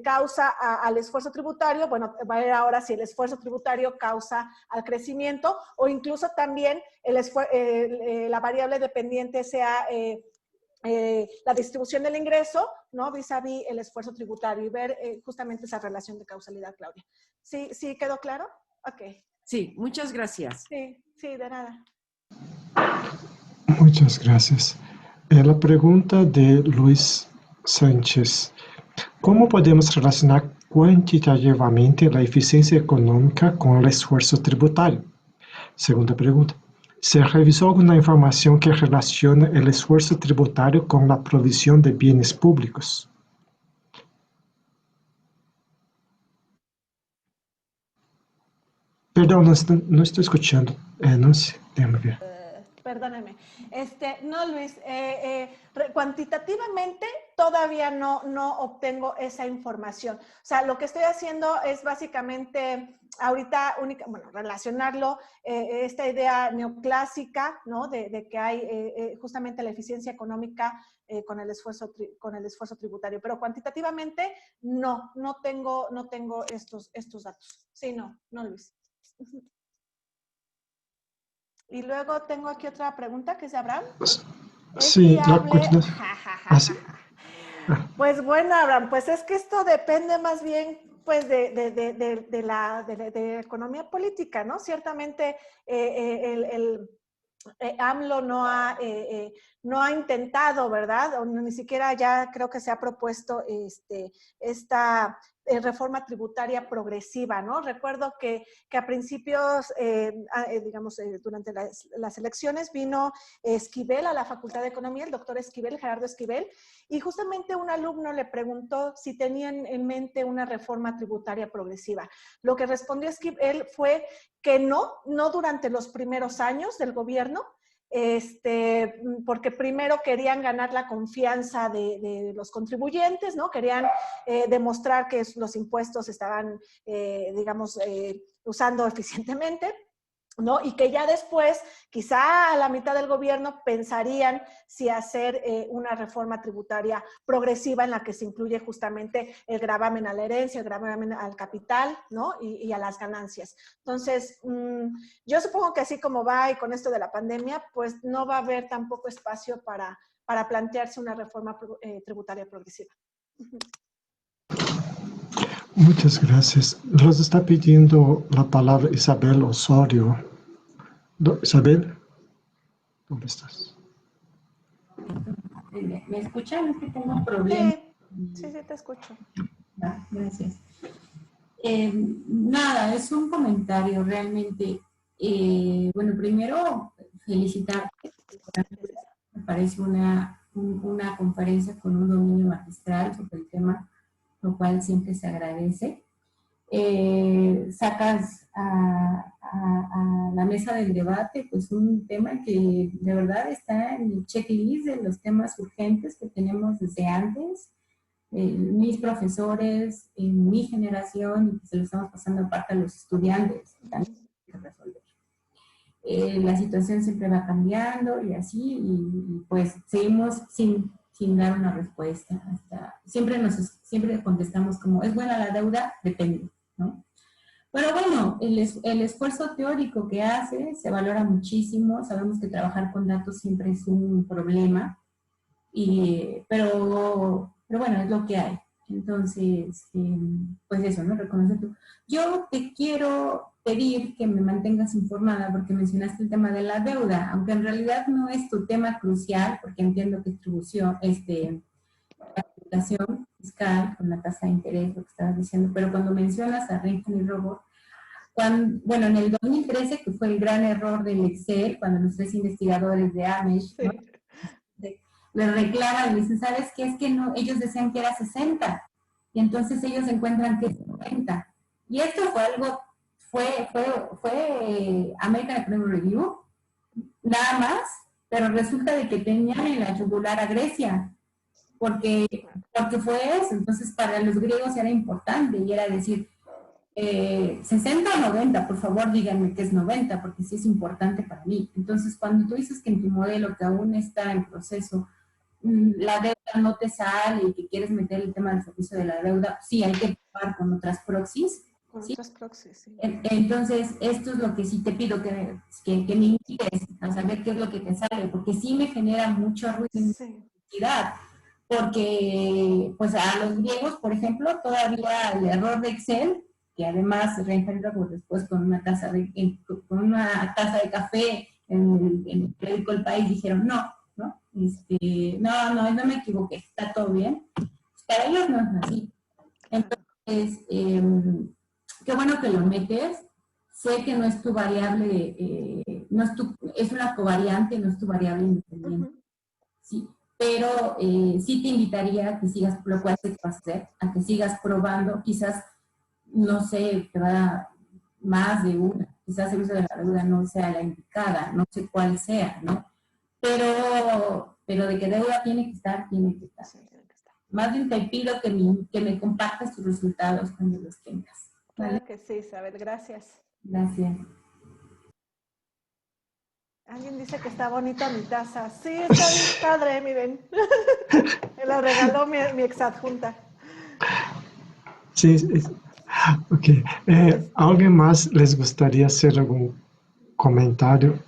causa al esfuerzo tributario, bueno, va a ver ahora si el esfuerzo tributario causa al crecimiento, o incluso también la variable dependiente sea la distribución del ingreso, ¿no? Vis-a-vis el esfuerzo tributario y ver justamente esa relación de causalidad, Claudia. ¿Sí quedó claro? Ok. Sí, muchas gracias. Sí, de nada. Muchas gracias. La pregunta de Luis Sánchez. ¿Cómo podemos relacionar cuantitativamente la eficiencia económica con el esfuerzo tributario? Segunda pregunta. ¿Se revisó alguna información que relaciona el esfuerzo tributario con la provisión de bienes públicos? Perdón, no estoy escuchando. No sé, déjame ver. Perdóneme. No, Luis, cuantitativamente todavía no obtengo esa información. O sea, lo que estoy haciendo es básicamente ahorita relacionarlo, esta idea neoclásica, ¿no? De que hay justamente la eficiencia económica con el esfuerzo tributario. Pero cuantitativamente no tengo estos datos. Sí, no, Luis. Y luego tengo aquí otra pregunta que es de Abraham. Sí, la continuación. Pues bueno, Abraham, pues es que esto depende más bien pues de la economía política, ¿no? Ciertamente AMLO no ha intentado, ¿verdad? O ni siquiera ya creo que se ha propuesto esta reforma tributaria progresiva, ¿no? Recuerdo que a principios, durante las elecciones vino Esquivel a la Facultad de Economía, el doctor Esquivel, Gerardo Esquivel, y justamente un alumno le preguntó si tenían en mente una reforma tributaria progresiva. Lo que respondió Esquivel fue que no durante los primeros años del gobierno, porque primero querían ganar la confianza de los contribuyentes, ¿no? Querían demostrar que los impuestos estaban, usando eficientemente, ¿no? Y que ya después, quizá a la mitad del gobierno, pensarían si hacer una reforma tributaria progresiva en la que se incluye justamente el gravamen a la herencia, el gravamen al capital, ¿no? Y a las ganancias. Entonces, yo supongo que así como va y con esto de la pandemia, pues no va a haber tampoco espacio para plantearse una reforma tributaria progresiva. Muchas gracias. Nos está pidiendo la palabra Isabel Osorio. Isabel, ¿dónde estás? ¿Me escuchan? Es que tengo un problema. Sí, te escucho. Gracias. Nada, es un comentario realmente. Bueno, primero, felicitarte. Me parece una conferencia con un dominio magistral sobre el tema, lo cual siempre se agradece. Sacas a la mesa del debate pues un tema que de verdad está en el checklist de los temas urgentes que tenemos desde antes, mis profesores, en mi generación, y que se lo estamos pasando aparte a los estudiantes, también hay que resolver. La situación siempre va cambiando y así, y pues seguimos sin sin dar una respuesta. Siempre contestamos como, ¿es buena la deuda? Depende, ¿no? Pero bueno, el esfuerzo teórico que hace se valora muchísimo. Sabemos que trabajar con datos siempre es un problema, pero bueno, es lo que hay. Entonces, pues eso, ¿no? Reconoce tú. Yo te quiero pedir que me mantengas informada porque mencionaste el tema de la deuda, aunque en realidad no es tu tema crucial, porque entiendo que aplicación fiscal con la tasa de interés, lo que estabas diciendo, pero cuando mencionas a Renfen y Robot, bueno, en el 2013, que fue el gran error del Excel, cuando los 3 investigadores de Amish, ¿no? Le reclaman y dicen, ¿sabes qué? Es que no, ellos decían que era 60, y entonces ellos encuentran que es 90. Y esto fue algo, fue American Economic Review, nada más, pero resulta de que tenían en la yugular a Grecia, porque fue eso. Entonces para los griegos era importante, y era decir, 60 o 90, por favor díganme que es 90, porque sí es importante para mí. Entonces cuando tú dices que en tu modelo, que aún está en proceso, la deuda no te sale y que quieres meter el tema del servicio de la deuda, sí hay que probar con otras proxies. Con ¿sí? otras proxies, sí. Entonces, esto es lo que sí te pido que me indiques, a saber qué es lo que te sale, porque sí me genera mucho ruido y necesidad, porque pues a los griegos, por ejemplo, todavía el error de Excel, que además reencuentra después con una taza de café en el periódico El País, dijeron no me equivoqué, está todo bien. Para ellos no es así. Entonces, qué bueno que lo metes. Sé que no es tu variable, es una covariante, no es tu variable independiente. Sí, pero sí te invitaría a que sigas, lo cual te vas a hacer, a que sigas probando, quizás, no sé, te va a dar más de una, quizás el uso de la deuda no sea la indicada, no sé cuál sea, ¿no? Pero de que deuda tiene que estar, tiene que estar. Más bien te pido que me compartas tus resultados cuando los tengas. ¿Vale? Claro que sí, Isabel, gracias. Gracias. Alguien dice que está bonita mi taza. Sí, está bien padre, miren. Me la regaló mi exadjunta. Sí, ok. ¿Alguien más les gustaría hacer algún comentario?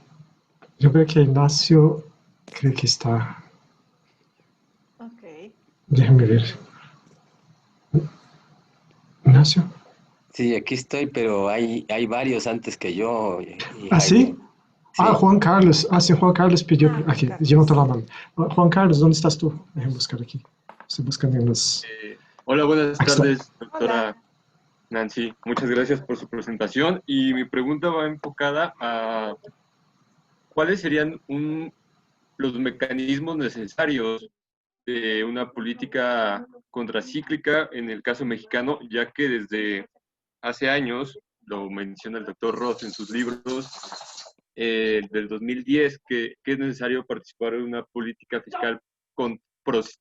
Yo creo que Ignacio, creo que está. Ok. Déjame ver. Ignacio. Sí, aquí estoy, pero hay varios antes que yo. ¿Ah, sí? Sí. Juan Carlos. Sí, Juan Carlos pidió. Aquí, Carlos. levantó la mano. Juan Carlos, ¿dónde estás tú? Déjame buscar aquí. Estoy buscando en los. Hola, buenas Aquí está. tardes, doctora Hola. Nancy. Muchas gracias por su presentación. Y mi pregunta va enfocada a cuáles serían los mecanismos necesarios de una política contracíclica en el caso mexicano, ya que desde hace años, lo menciona el doctor Ross en sus libros, del 2010, que es necesario participar en una política fiscal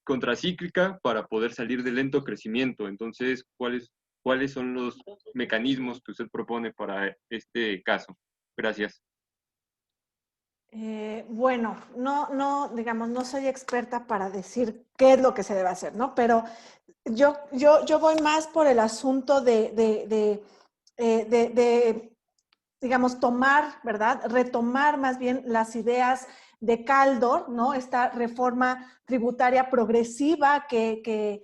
contracíclica para poder salir del lento crecimiento. Entonces, ¿cuáles son los mecanismos que usted propone para este caso? Gracias. Bueno, digamos, no soy experta para decir qué es lo que se debe hacer, ¿no? Pero yo voy más por el asunto de digamos, tomar, ¿verdad? Retomar más bien las ideas de Kaldor, ¿no? Esta reforma tributaria progresiva que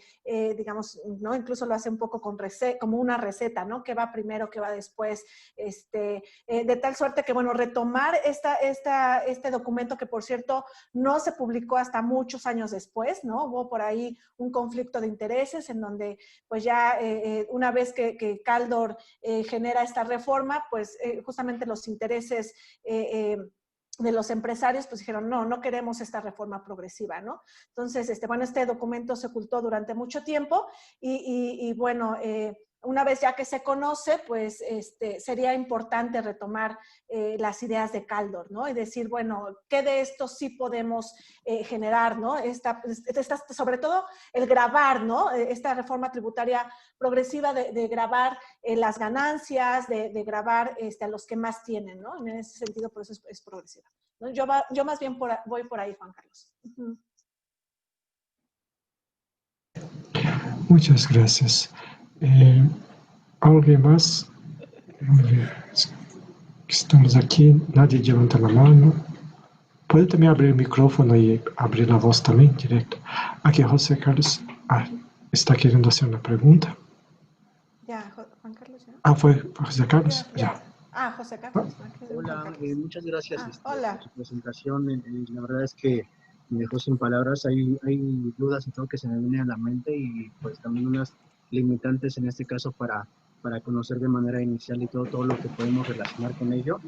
digamos, ¿no? Incluso lo hace un poco como una receta, ¿no? ¿Qué va primero, qué va después? De tal suerte que, bueno, retomar este documento que, por cierto, no se publicó hasta muchos años después, ¿no? Hubo por ahí un conflicto de intereses en donde, pues ya una vez que Kaldor genera esta reforma, pues justamente los intereses de los empresarios, pues dijeron, no queremos esta reforma progresiva, ¿no? Entonces, bueno, este documento se ocultó durante mucho tiempo y bueno, una vez ya que se conoce, pues sería importante retomar las ideas de Kaldor, ¿no? Y decir, bueno, ¿qué de esto sí podemos generar, ¿no? Sobre todo el gravar, ¿no? Esta reforma tributaria progresiva de gravar las ganancias, de gravar a los que más tienen, ¿no? En ese sentido, por eso es progresiva, ¿no? Yo más bien voy por ahí, Juan Carlos. Muchas gracias. ¿Alguien más? Estamos aquí, nadie levanta la mano. Puede también abrir el micrófono y abrir la voz también, directo. Aquí José Carlos está queriendo hacer una pregunta. Ya, Juan Carlos, ya. Fue José Carlos, ya. José Carlos. Hola, muchas gracias Hola. por su presentación. La verdad es que me dejó sin palabras. Hay dudas y todo que se me vienen a la mente y pues también unas limitantes en este caso para conocer de manera inicial y todo lo que podemos relacionar con ello.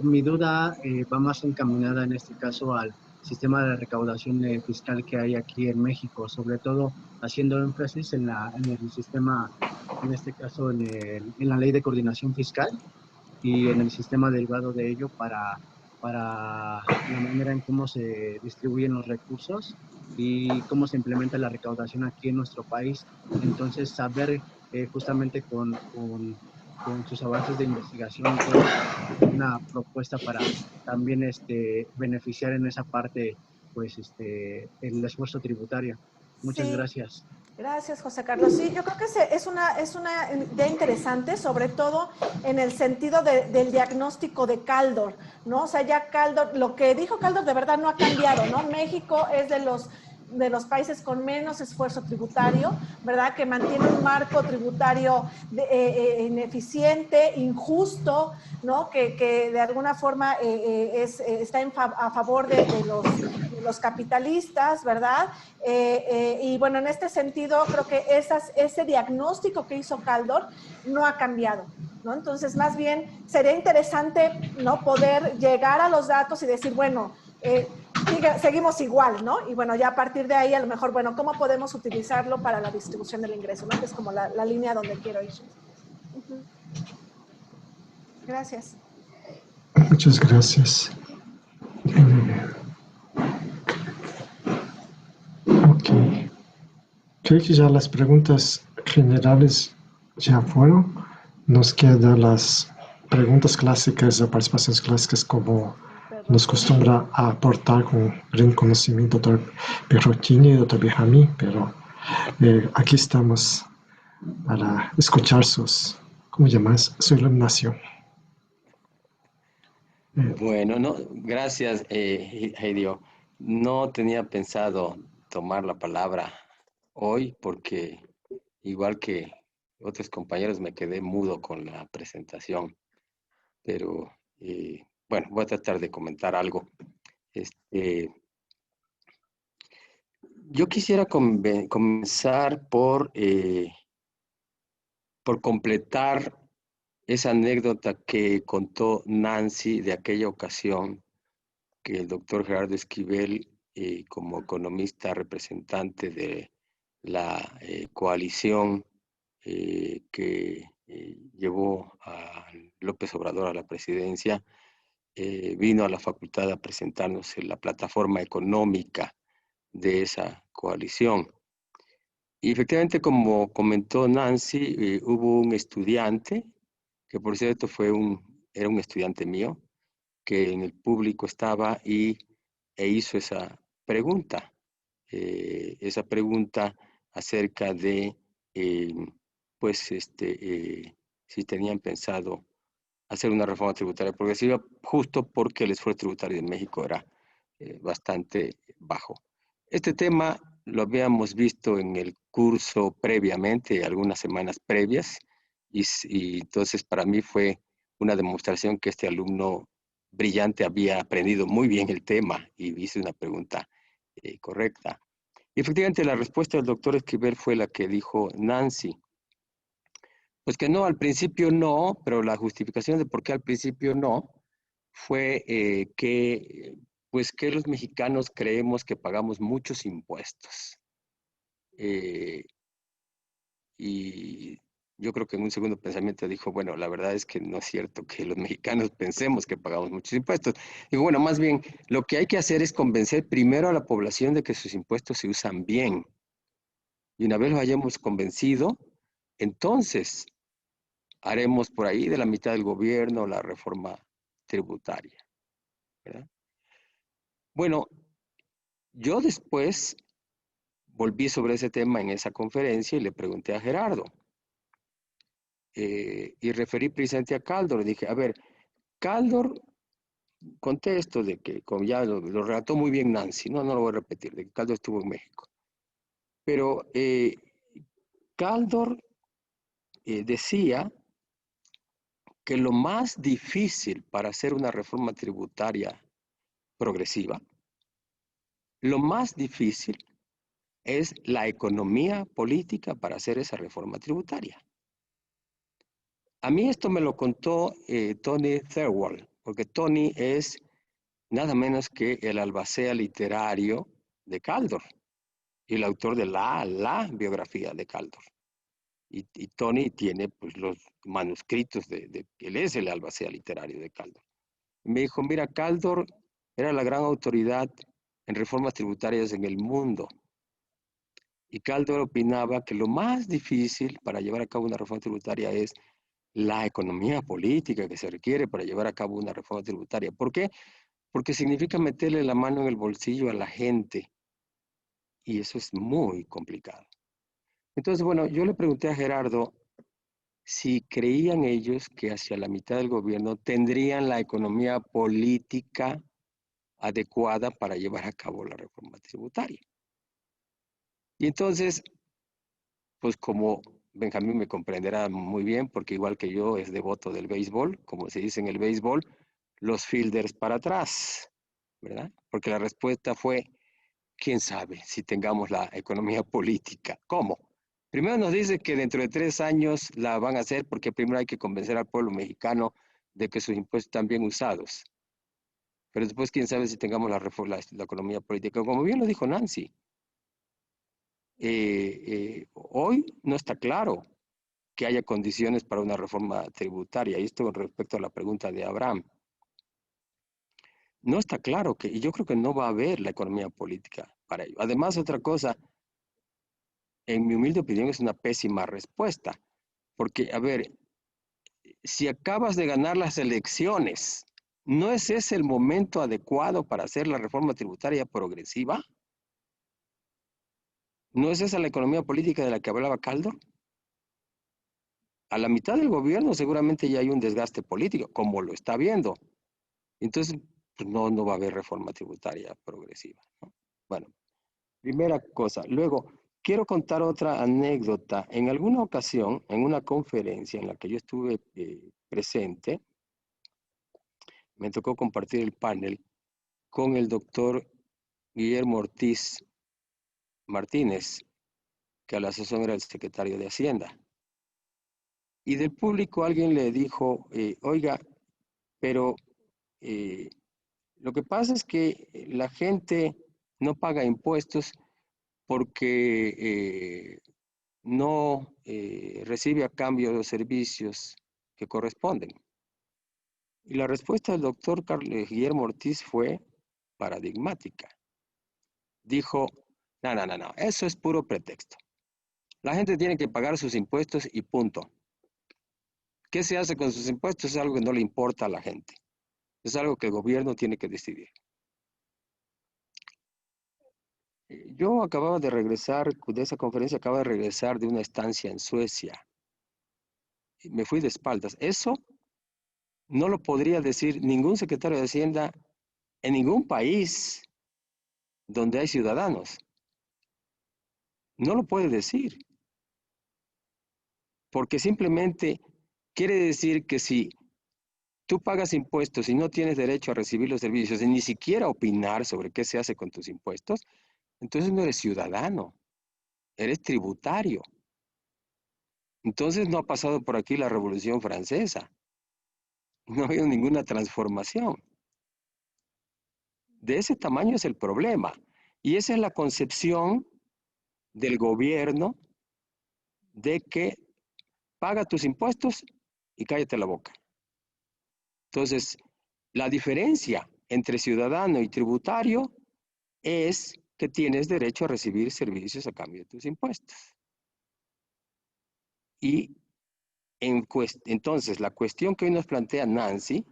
Mi duda va más encaminada en este caso al sistema de recaudación fiscal que hay aquí en México, sobre todo haciendo énfasis en el sistema, en este caso en la ley de coordinación fiscal y en el sistema derivado de ello para la manera en cómo se distribuyen los recursos y cómo se implementa la recaudación aquí en nuestro país. Entonces, saber justamente con sus avances de investigación y todo, una propuesta para también beneficiar en esa parte, pues, el esfuerzo tributario. Muchas Sí. gracias. Gracias, José Carlos. Sí, yo creo que es una idea interesante, sobre todo en el sentido del diagnóstico de Kaldor, ¿no? O sea, ya Kaldor, lo que dijo Kaldor de verdad no ha cambiado, ¿no? México es de los países con menos esfuerzo tributario, ¿verdad? Que mantiene un marco tributario ineficiente, injusto, ¿no? Que de alguna forma está a favor de los capitalistas, ¿verdad? Y bueno, en este sentido, creo que ese diagnóstico que hizo Kaldor no ha cambiado, ¿no? Entonces, más bien, sería interesante, ¿no? Poder llegar a los datos y decir, bueno, seguimos igual, ¿no? Y bueno, ya a partir de ahí, a lo mejor, bueno, ¿cómo podemos utilizarlo para la distribución del ingreso, ¿no? Que es como la línea donde quiero ir. Gracias. Muchas gracias. Ok. Creo que ya las preguntas generales ya fueron. Nos quedan las preguntas clásicas, las participaciones clásicas, como nos acostumbra a aportar con gran conocimiento el doctor Perrottini y el doctor Benjamín, pero aquí estamos para escuchar ¿cómo llamas? Su iluminación. Bueno, no, gracias, Heidio. No tenía pensado tomar la palabra hoy porque, igual que otros compañeros, me quedé mudo con la presentación. Pero, bueno, voy a tratar de comentar algo. Yo quisiera comenzar por completar esa anécdota que contó Nancy de aquella ocasión que el doctor Gerardo Esquivel, como economista representante de la coalición que llevó a López Obrador a la presidencia, vino a la facultad a presentarnos en la plataforma económica de esa coalición. Y efectivamente, como comentó Nancy, hubo un estudiante, que por cierto era un estudiante mío, que en el público estaba e hizo esa pregunta acerca de, si tenían pensado hacer una reforma tributaria progresiva, justo porque el esfuerzo tributario de México era bastante bajo. Este tema lo habíamos visto en el curso previamente, algunas semanas previas, y entonces para mí fue una demostración que este alumno brillante había aprendido muy bien el tema y hice una pregunta correcta. Y efectivamente la respuesta del doctor Esquivel fue la que dijo Nancy. Pues que no, al principio no, pero la justificación de por qué al principio no fue que los mexicanos creemos que pagamos muchos impuestos. Y yo creo que en un segundo pensamiento dijo, bueno, la verdad es que no es cierto que los mexicanos pensemos que pagamos muchos impuestos. Digo, bueno, más bien, lo que hay que hacer es convencer primero a la población de que sus impuestos se usan bien. Y una vez lo hayamos convencido, entonces haremos por ahí de la mitad del gobierno la reforma tributaria, ¿verdad? Bueno, yo después volví sobre ese tema en esa conferencia y le pregunté a Gerardo. Y referí precisamente a Kaldor. Dije, a ver, Kaldor, conté esto de que, como ya lo relató muy bien Nancy, no lo voy a repetir, de que Kaldor estuvo en México. Pero Kaldor decía que lo más difícil para hacer una reforma tributaria progresiva, lo más difícil es la economía política para hacer esa reforma tributaria. A mí esto me lo contó Tony Thirlwall, porque Tony es nada menos que el albacea literario de Kaldor y el autor de la biografía de Kaldor. Y Tony tiene pues, los manuscritos él es el albacea literario de Kaldor. Y me dijo, mira, Kaldor era la gran autoridad en reformas tributarias en el mundo. Y Kaldor opinaba que lo más difícil para llevar a cabo una reforma tributaria es la economía política que se requiere para llevar a cabo una reforma tributaria. ¿Por qué? Porque significa meterle la mano en el bolsillo a la gente. Y eso es muy complicado. Entonces, bueno, yo le pregunté a Gerardo si creían ellos que hacia la mitad del gobierno tendrían la economía política adecuada para llevar a cabo la reforma tributaria. Y entonces, pues como Benjamín me comprenderá muy bien, porque igual que yo es devoto del béisbol, como se dice en el béisbol, los fielders para atrás, ¿verdad? Porque la respuesta fue, quién sabe si tengamos la economía política. ¿Cómo? Primero nos dice que dentro de 3 años la van a hacer porque primero hay que convencer al pueblo mexicano de que sus impuestos están bien usados. Pero después quién sabe si tengamos la economía política. Como bien lo dijo Nancy, hoy no está claro que haya condiciones para una reforma tributaria. Y esto con respecto a la pregunta de Abraham. No está claro y yo creo que no va a haber la economía política para ello. Además, otra cosa, en mi humilde opinión, es una pésima respuesta. Porque, a ver, si acabas de ganar las elecciones, ¿no es ese el momento adecuado para hacer la reforma tributaria progresiva? ¿No es esa la economía política de la que hablaba Kaldor? A la mitad del gobierno seguramente ya hay un desgaste político, como lo está viendo. Entonces, pues no va a haber reforma tributaria progresiva, ¿no? Bueno, primera cosa. Luego, quiero contar otra anécdota. En alguna ocasión, en una conferencia en la que yo estuve presente, me tocó compartir el panel con el doctor Guillermo Ortiz Martínez, que a la sazón era el secretario de Hacienda. Y del público alguien le dijo, oiga, pero lo que pasa es que la gente no paga impuestos porque no recibe a cambio los servicios que corresponden. Y la respuesta del doctor Guillermo Ortiz fue paradigmática. Dijo, no, eso es puro pretexto. La gente tiene que pagar sus impuestos y punto. ¿Qué se hace con sus impuestos? Es algo que no le importa a la gente. Es algo que el gobierno tiene que decidir. Yo acababa de regresar, de esa conferencia acababa de regresar de una estancia en Suecia. Me fui de espaldas. Eso no lo podría decir ningún secretario de Hacienda en ningún país donde hay ciudadanos. No lo puede decir. Porque simplemente quiere decir que si tú pagas impuestos y no tienes derecho a recibir los servicios y ni siquiera opinar sobre qué se hace con tus impuestos, entonces no eres ciudadano, eres tributario. Entonces no ha pasado por aquí la Revolución Francesa. No ha habido ninguna transformación. De ese tamaño es el problema. Y esa es la concepción del gobierno de que paga tus impuestos y cállate la boca. Entonces, la diferencia entre ciudadano y tributario es que tienes derecho a recibir servicios a cambio de tus impuestos. Y entonces, la cuestión que hoy nos plantea Nancy,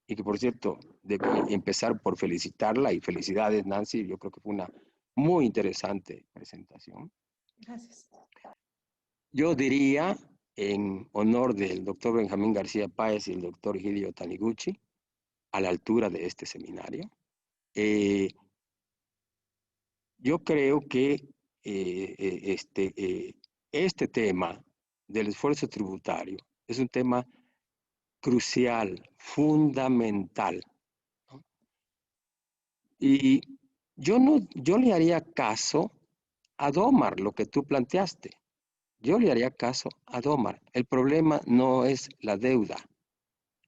y que por cierto, debo empezar por felicitarla, y felicidades Nancy, yo creo que fue una muy interesante presentación. Gracias. Yo diría, en honor del doctor Benjamín García Páez y el doctor Hideo Taniguchi, a la altura de este seminario, yo creo que este tema del esfuerzo tributario es un tema crucial, fundamental, ¿no? Y yo le haría caso a Domar, lo que tú planteaste. Yo le haría caso a Domar. El problema no es la deuda,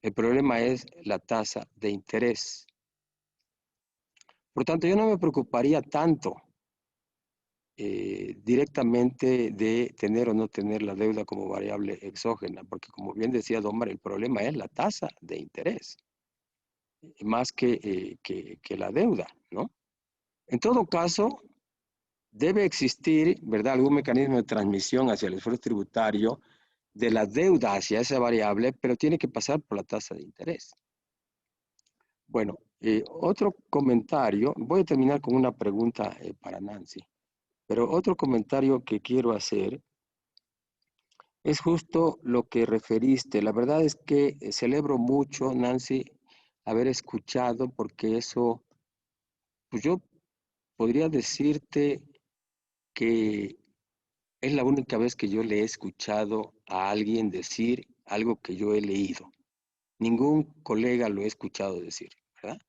el problema es la tasa de interés. Por tanto, yo no me preocuparía tanto directamente de tener o no tener la deuda como variable exógena, porque como bien decía Domar, el problema es la tasa de interés, más que la deuda, ¿no? En todo caso, debe existir, ¿verdad?, algún mecanismo de transmisión hacia el esfuerzo tributario de la deuda hacia esa variable, pero tiene que pasar por la tasa de interés. Bueno, otro comentario, voy a terminar con una pregunta para Nancy, pero otro comentario que quiero hacer es justo lo que referiste. La verdad es que celebro mucho, Nancy, haber escuchado, porque eso, pues yo podría decirte que es la única vez que yo le he escuchado a alguien decir algo que yo he leído. Ningún colega lo he escuchado decir, ¿verdad?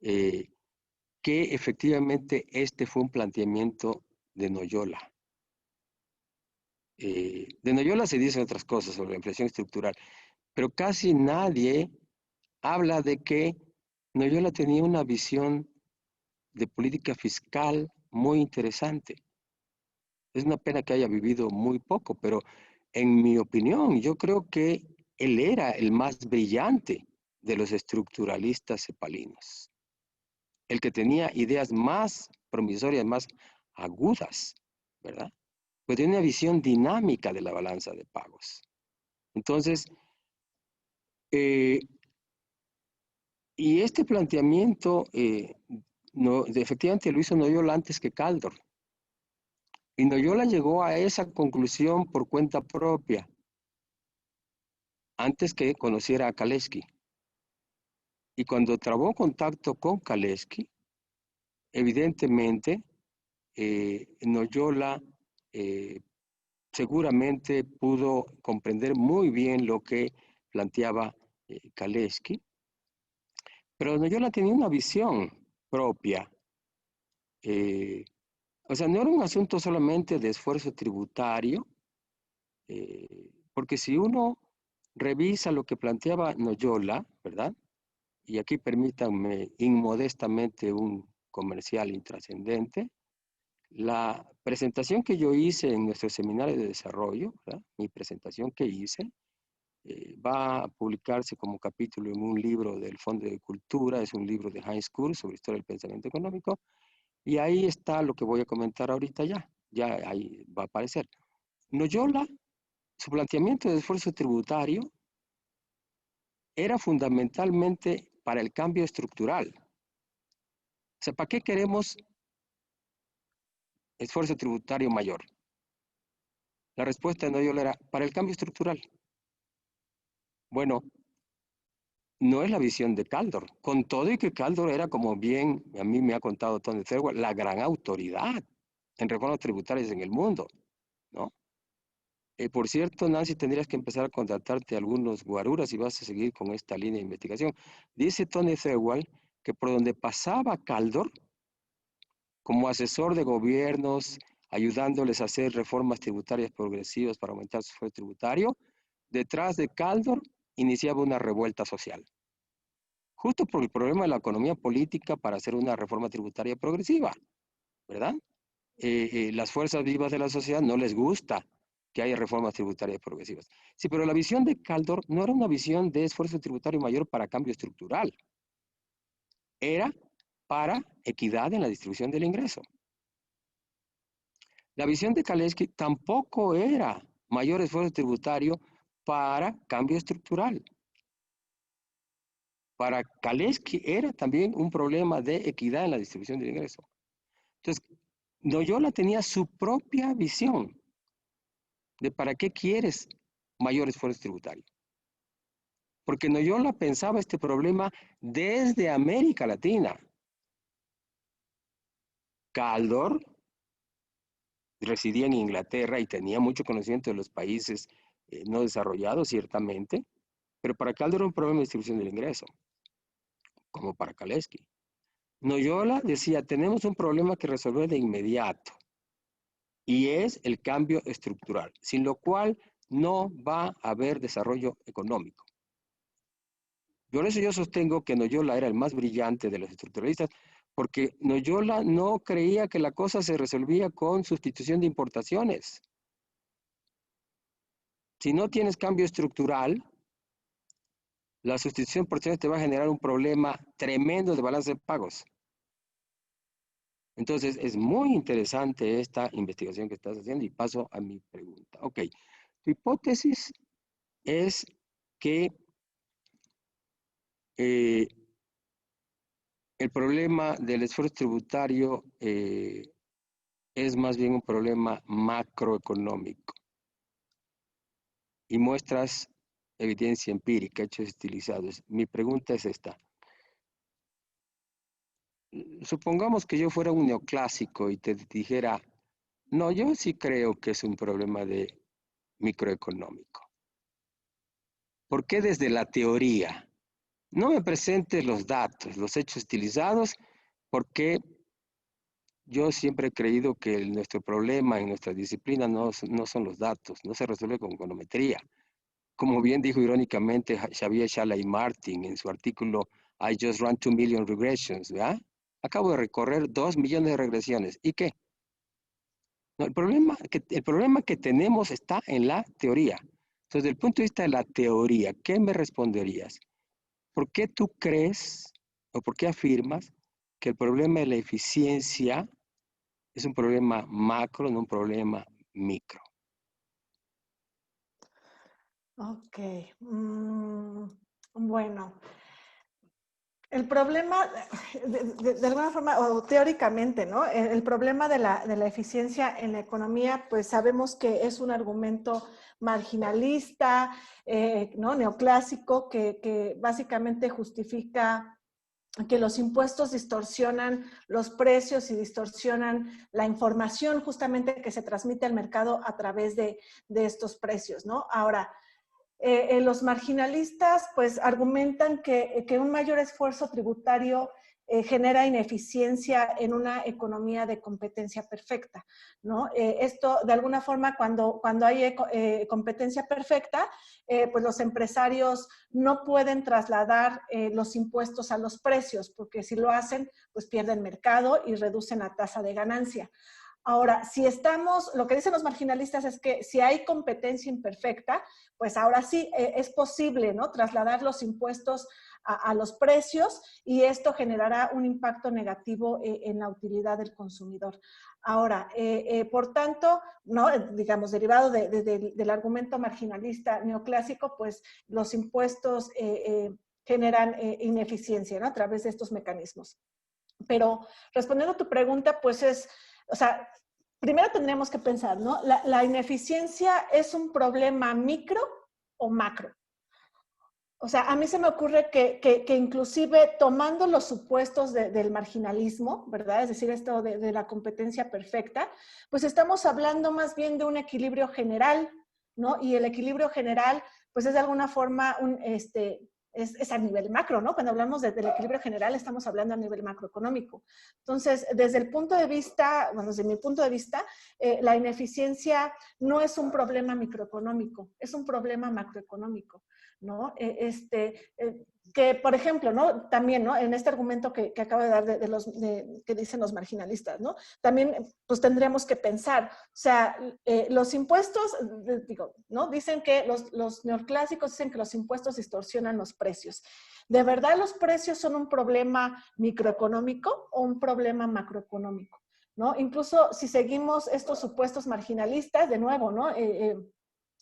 Que efectivamente este fue un planteamiento de Noyola. De Noyola se dicen otras cosas sobre la inflación estructural, pero casi nadie habla de que Noyola tenía una visión de política fiscal muy interesante. Es una pena que haya vivido muy poco, pero en mi opinión, yo creo que él era el más brillante de los estructuralistas cepalinos, el que tenía ideas más promisorias, más agudas, ¿verdad? Pues tiene una visión dinámica de la balanza de pagos. Entonces, y este planteamiento, efectivamente lo hizo Noyola antes que Kaldor. Y Noyola llegó a esa conclusión por cuenta propia, antes que conociera a Kalecki. Y cuando trabó contacto con Kalecki, evidentemente, Noyola seguramente pudo comprender muy bien lo que planteaba Kalecki, pero Noyola tenía una visión propia. O sea, no era un asunto solamente de esfuerzo tributario, porque si uno revisa lo que planteaba Noyola, ¿verdad? Y aquí permítanme inmodestamente un comercial intrascendente. La presentación que yo hice en nuestro seminario de desarrollo, ¿verdad?, mi presentación que hice, va a publicarse como capítulo en un libro del Fondo de Cultura, es un libro de Heinz Kurz sobre historia del pensamiento económico, y ahí está lo que voy a comentar ahorita ya ahí va a aparecer. Noyola, su planteamiento de esfuerzo tributario era fundamentalmente para el cambio estructural. O sea, ¿para qué queremos esfuerzo tributario mayor? La respuesta de Noyola era para el cambio estructural. Bueno, no es la visión de Kaldor, con todo y que Kaldor era, como bien a mí me ha contado Tony Thurgood, la gran autoridad en reformas tributarias en el mundo, ¿no? Por cierto, Nancy, tendrías que empezar a contratarte algunos guaruras y vas a seguir con esta línea de investigación. Dice Tony Thurgood que por donde pasaba Kaldor, como asesor de gobiernos, ayudándoles a hacer reformas tributarias progresivas para aumentar su esfuerzo tributario, detrás de Kaldor iniciaba una revuelta social. Justo por el problema de la economía política para hacer una reforma tributaria progresiva, ¿verdad? Las fuerzas vivas de la sociedad no les gusta que haya reformas tributarias progresivas. Sí, pero la visión de Kaldor no era una visión de esfuerzo tributario mayor para cambio estructural. Era para equidad en la distribución del ingreso. La visión de Kalecki tampoco era mayor esfuerzo tributario para cambio estructural. Para Kalecki era también un problema de equidad en la distribución del ingreso. Entonces, Noyola tenía su propia visión de para qué quieres mayor esfuerzo tributario. Porque Noyola pensaba este problema desde América Latina. Kaldor residía en Inglaterra y tenía mucho conocimiento de los países no desarrollados, ciertamente, pero para Kaldor era un problema de distribución del ingreso, como para Kalecki. Noyola decía, tenemos un problema que resolver de inmediato, y es el cambio estructural, sin lo cual no va a haber desarrollo económico. Por eso yo sostengo que Noyola era el más brillante de los estructuralistas, porque Noyola no creía que la cosa se resolvía con sustitución de importaciones. Si no tienes cambio estructural, la sustitución de importaciones te va a generar un problema tremendo de balance de pagos. Entonces, es muy interesante esta investigación que estás haciendo y paso a mi pregunta. Ok, tu hipótesis es que el problema del esfuerzo tributario es más bien un problema macroeconómico y muestras evidencia empírica, hechos estilizados. Mi pregunta es esta. Supongamos que yo fuera un neoclásico y te dijera, no, yo sí creo que es un problema de microeconómico. ¿Por qué desde la teoría? No me presentes los datos, los hechos estilizados, porque yo siempre he creído que nuestro problema en nuestra disciplina no son los datos, no se resuelve con econometría. Como bien dijo irónicamente Xavier Shalay-Martin en su artículo I Just Ran 2 Million Regressions, ¿verdad? Acabo de recorrer 2 millones de regresiones. ¿Y qué? No, el problema que tenemos está en la teoría. Entonces, desde el punto de vista de la teoría, ¿qué me responderías? ¿Por qué tú crees o por qué afirmas que el problema de la eficiencia es un problema macro, no un problema micro? Ok. Bueno, el problema, de alguna forma, o teóricamente, ¿no? El problema de la eficiencia en la economía, pues sabemos que es un argumento marginalista, ¿no? Neoclásico, que básicamente justifica que los impuestos distorsionan los precios y distorsionan la información justamente que se transmite al mercado a través de estos precios, ¿no? Ahora, los marginalistas pues argumentan que un mayor esfuerzo tributario genera ineficiencia en una economía de competencia perfecta, ¿no? Esto, de alguna forma, cuando hay competencia perfecta, pues los empresarios no pueden trasladar los impuestos a los precios, porque si lo hacen, pues pierden mercado y reducen la tasa de ganancia. Ahora, si estamos, lo que dicen los marginalistas es que si hay competencia imperfecta, pues ahora sí es posible, ¿no? Trasladar los impuestos a los precios y esto generará un impacto negativo en la utilidad del consumidor. Ahora, por tanto, ¿no? Digamos, derivado del argumento marginalista neoclásico, pues los impuestos generan ineficiencia, ¿no? A través de estos mecanismos. Pero respondiendo a tu pregunta, pues o sea, primero tendríamos que pensar, ¿no? ¿La ineficiencia es un problema micro o macro? O sea, a mí se me ocurre que inclusive tomando los supuestos del marginalismo, ¿verdad? Es decir, esto de la competencia perfecta, pues estamos hablando más bien de un equilibrio general, ¿no? Y el equilibrio general, pues es de alguna forma es a nivel macro, ¿no? Cuando hablamos del equilibrio general, estamos hablando a nivel macroeconómico. Entonces, desde el punto de vista, bueno, desde mi punto de vista, la ineficiencia no es un problema microeconómico, es un problema macroeconómico, ¿no? Que, por ejemplo, ¿no? También, ¿no? En este argumento que acabo de dar que dicen los marginalistas, ¿no? También, pues tendríamos que pensar, o sea, los impuestos, digo, ¿no? Dicen que los neoclásicos dicen que los impuestos distorsionan los precios. ¿De verdad los precios son un problema microeconómico o un problema macroeconómico? ¿No? Incluso si seguimos estos supuestos marginalistas, de nuevo, ¿no?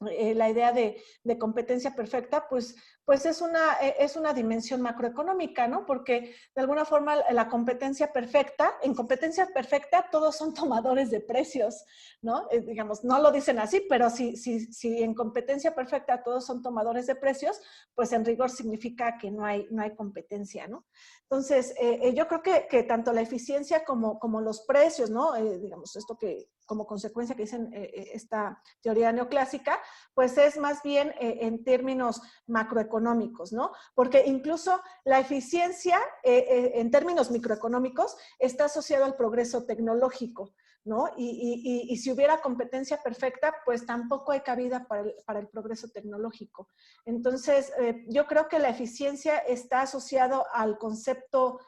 La idea de competencia perfecta, pues pues es una dimensión macroeconómica, ¿no? Porque de alguna forma la competencia perfecta, en competencia perfecta todos son tomadores de precios, ¿no? Digamos, no lo dicen así, pero si en competencia perfecta todos son tomadores de precios, pues en rigor significa que no hay competencia, ¿no? Entonces, yo creo que tanto la eficiencia como los precios, ¿no? Digamos, esto que como consecuencia que dicen esta teoría neoclásica, pues es más bien en términos macroeconómicos, ¿no? Porque incluso la eficiencia en términos microeconómicos está asociado al progreso tecnológico, ¿no? Y si hubiera competencia perfecta, pues tampoco hay cabida para el progreso tecnológico. Entonces, yo creo que la eficiencia está asociado al concepto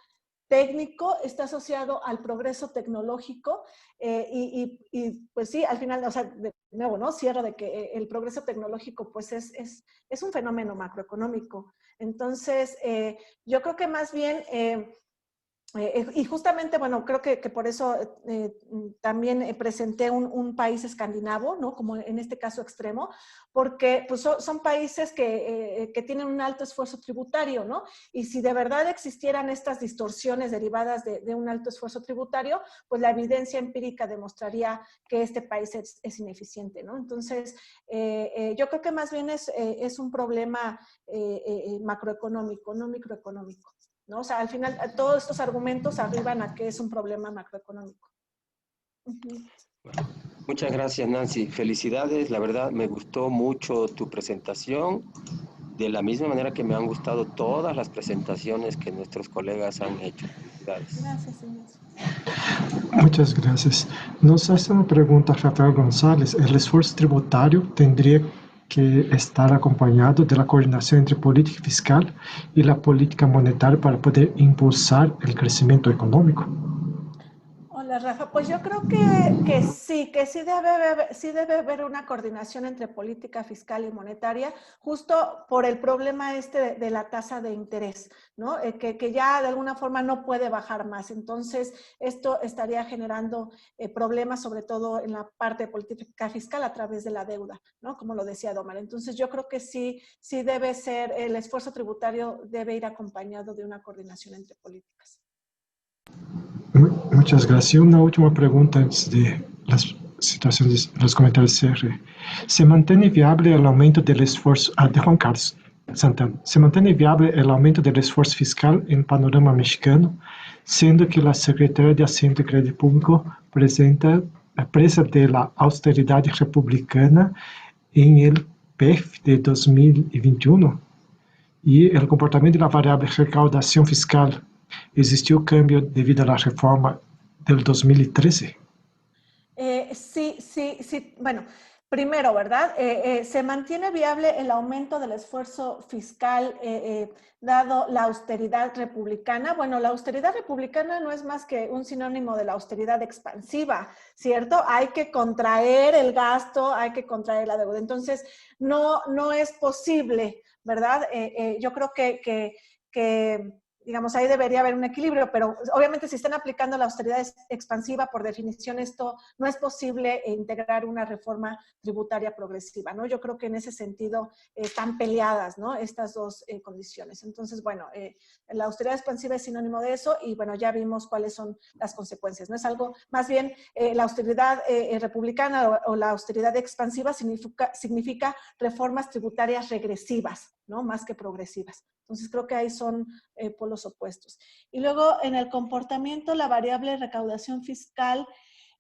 técnico, está asociado al progreso tecnológico y pues sí, al final, o sea, de nuevo, ¿no? Cierro de que el progreso tecnológico pues es un fenómeno macroeconómico. Entonces, yo creo que más bien... y justamente, bueno, creo que por eso también presenté un país escandinavo, ¿no? Como en este caso extremo, porque pues, son países que tienen un alto esfuerzo tributario, ¿no? Y si de verdad existieran estas distorsiones derivadas de un alto esfuerzo tributario, pues la evidencia empírica demostraría que este país es ineficiente, ¿no? Entonces, yo creo que más bien es un problema macroeconómico, no microeconómico, ¿no? O sea, al final todos estos argumentos arriban a que es un problema macroeconómico. Muchas gracias, Nancy. Felicidades, la verdad me gustó mucho tu presentación, de la misma manera que me han gustado todas las presentaciones que nuestros colegas han hecho. Felicidades. Gracias, Ignacio. Muchas gracias. Nos hace una pregunta Rafael González. ¿El esfuerzo tributario tendría que estar acompañado de la coordinación entre política fiscal y la política monetaria para poder impulsar el crecimiento económico? Hola, Rafa. Pues yo creo que sí debe haber una coordinación entre política fiscal y monetaria, justo por el problema de la tasa de interés, ¿no? Que ya de alguna forma no puede bajar más. Entonces, esto estaría generando problemas, sobre todo en la parte de política fiscal a través de la deuda, ¿no? Como lo decía Domar. Entonces, yo creo que sí debe ser, el esfuerzo tributario debe ir acompañado de una coordinación entre políticas. Muchas gracias. Una última pregunta antes de las situaciones, los comentarios cierre. ¿Se mantiene viable el aumento del esfuerzo, de Juan Carlos Santana, se mantiene viable el aumento del esfuerzo fiscal en panorama mexicano, siendo que la Secretaría de Hacienda y Crédito Público presenta presa de la austeridad republicana en el PEF de 2021? Y el comportamiento de la variable recaudación fiscal, ¿existió cambio debido a la reforma del 2013? Sí. Bueno, primero, ¿verdad? Se mantiene viable el aumento del esfuerzo fiscal dado la austeridad republicana. Bueno, la austeridad republicana no es más que un sinónimo de la austeridad expansiva, ¿cierto? Hay que contraer el gasto, hay que contraer la deuda. Entonces, no es posible, ¿verdad? Yo creo que digamos, ahí debería haber un equilibrio, pero obviamente si están aplicando la austeridad expansiva, por definición esto no es posible integrar una reforma tributaria progresiva, ¿no? Yo creo que en ese sentido están peleadas, ¿no? Estas dos condiciones. Entonces, bueno, la austeridad expansiva es sinónimo de eso y, bueno, ya vimos cuáles son las consecuencias, ¿no? Es algo, más bien, la austeridad republicana o la austeridad expansiva significa reformas tributarias regresivas, ¿no? Más que progresivas. Entonces, creo que ahí son polos opuestos. Y luego, en el comportamiento, la variable recaudación fiscal,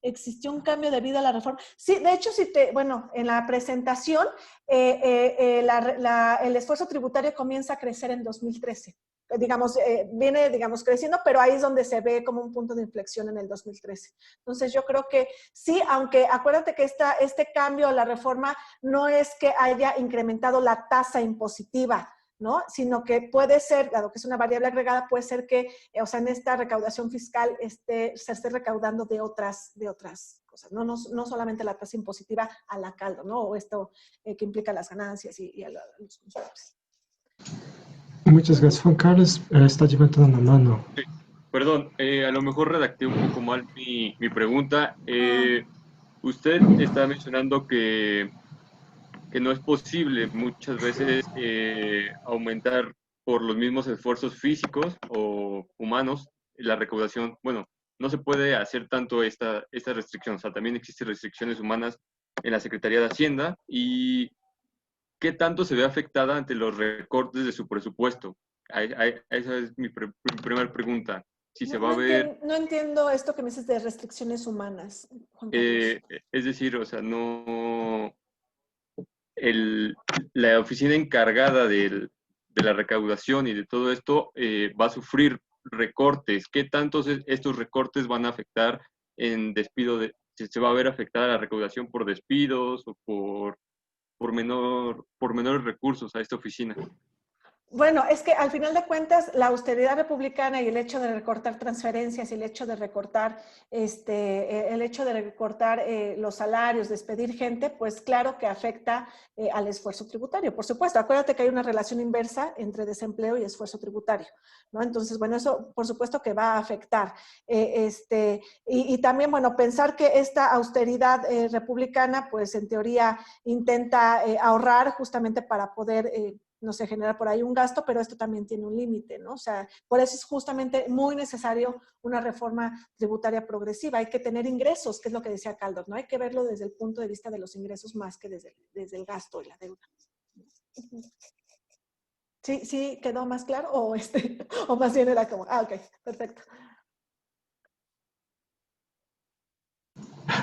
¿existió un cambio debido a la reforma? Sí, de hecho, bueno, en la presentación, el esfuerzo tributario comienza a crecer en 2013. Digamos, viene, digamos, creciendo, pero ahí es donde se ve como un punto de inflexión en el 2013. Entonces, yo creo que sí, aunque acuérdate que este cambio, la reforma, no es que haya incrementado la tasa impositiva, ¿no? Sino que puede ser, dado que es una variable agregada, puede ser que, o sea, en esta recaudación fiscal se esté recaudando de otras cosas, ¿no? No solamente la tasa impositiva a la caldo, ¿no? O esto que implica las ganancias y a los consumidores. Muchas gracias, Juan Carlos. Está levantando la mano. Sí. Perdón, a lo mejor redacté un poco mal mi pregunta. Usted está mencionando que que no es posible muchas veces aumentar por los mismos esfuerzos físicos o humanos la recaudación. Bueno, no se puede hacer tanto esta restricción. O sea, también existen restricciones humanas en la Secretaría de Hacienda. ¿Y qué tanto se ve afectada ante los recortes de su presupuesto? Esa es mi primera pregunta. Si se va a ver... No entiendo esto que me dices de restricciones humanas, Juan Carlos. Es decir, o sea, no... la oficina encargada de la recaudación y de todo esto va a sufrir recortes. ¿Qué tantos estos recortes van a afectar en despido de... si se va a ver afectada la recaudación por despidos o por menores recursos a esta oficina? Bueno, es que al final de cuentas la austeridad republicana y el hecho de recortar transferencias y el hecho de recortar, los salarios, despedir gente, pues claro que afecta al esfuerzo tributario. Por supuesto, acuérdate que hay una relación inversa entre desempleo y esfuerzo tributario, ¿no? Entonces, bueno, eso por supuesto que va a afectar. Y también, bueno, pensar que esta austeridad republicana, pues en teoría intenta ahorrar justamente para poder no sé, generar por ahí un gasto, pero esto también tiene un límite, ¿no? O sea, por eso es justamente muy necesario una reforma tributaria progresiva. Hay que tener ingresos, que es lo que decía Caldor, ¿no? Hay que verlo desde el punto de vista de los ingresos más que desde el gasto y la deuda. ¿Sí quedó más claro? O más bien era como, ok, perfecto.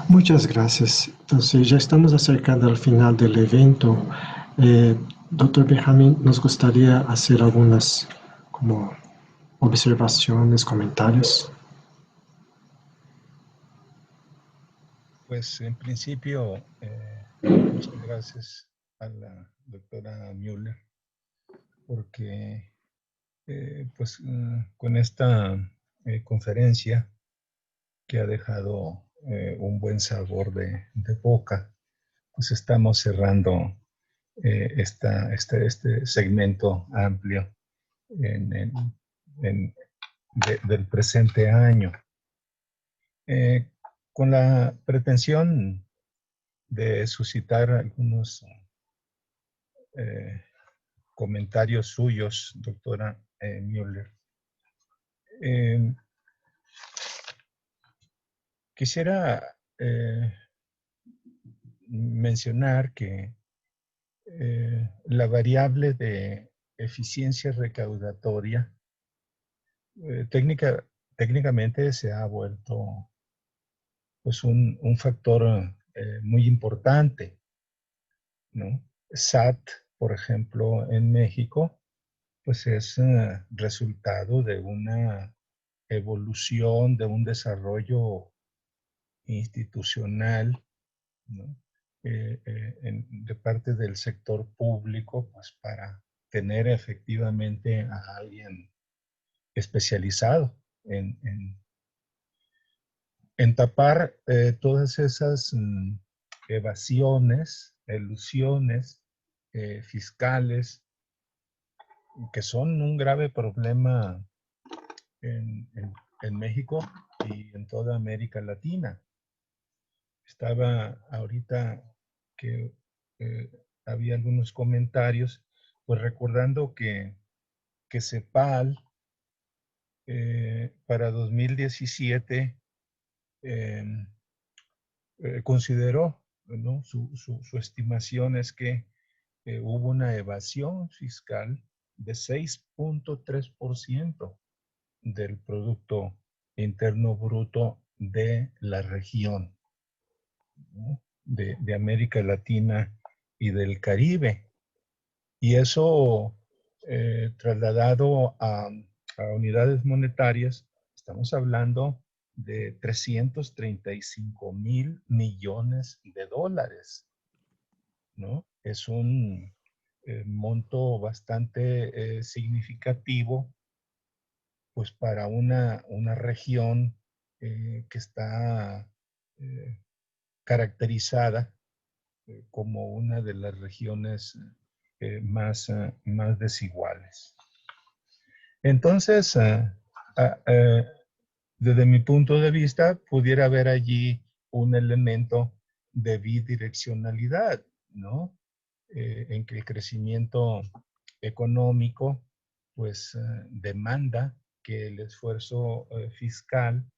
Muchas gracias. Entonces, ya estamos acercando al final del evento. Doctor Benjamín, nos gustaría hacer algunas como observaciones, comentarios. Pues en principio, muchas gracias a la doctora Müller, porque pues con esta conferencia que ha dejado un buen sabor de boca, pues estamos cerrando este segmento amplio del presente año. Con la pretensión de suscitar algunos comentarios suyos, doctora Müller. Quisiera mencionar que la variable de eficiencia recaudatoria técnicamente se ha vuelto pues un factor muy importante, ¿no? SAT, por ejemplo, en México, pues es resultado de una evolución, de un desarrollo institucional, ¿no? De parte del sector público, pues para tener efectivamente a alguien especializado en tapar todas esas evasiones, elusiones fiscales, que son un grave problema en México y en toda América Latina. Estaba ahorita que había algunos comentarios, pues recordando que CEPAL para 2017 consideró, ¿no? Su estimación es que hubo una evasión fiscal de 6.3% del Producto Interno Bruto de la región, ¿no? de América Latina y del Caribe. Y eso trasladado a unidades monetarias, estamos hablando de 335,000 millones de dólares, ¿no? Es un monto bastante significativo, pues para una región que está caracterizada como una de las regiones más desiguales. Entonces, desde mi punto de vista, pudiera haber allí un elemento de bidireccionalidad, ¿no? en que el crecimiento económico pues demanda que el esfuerzo fiscal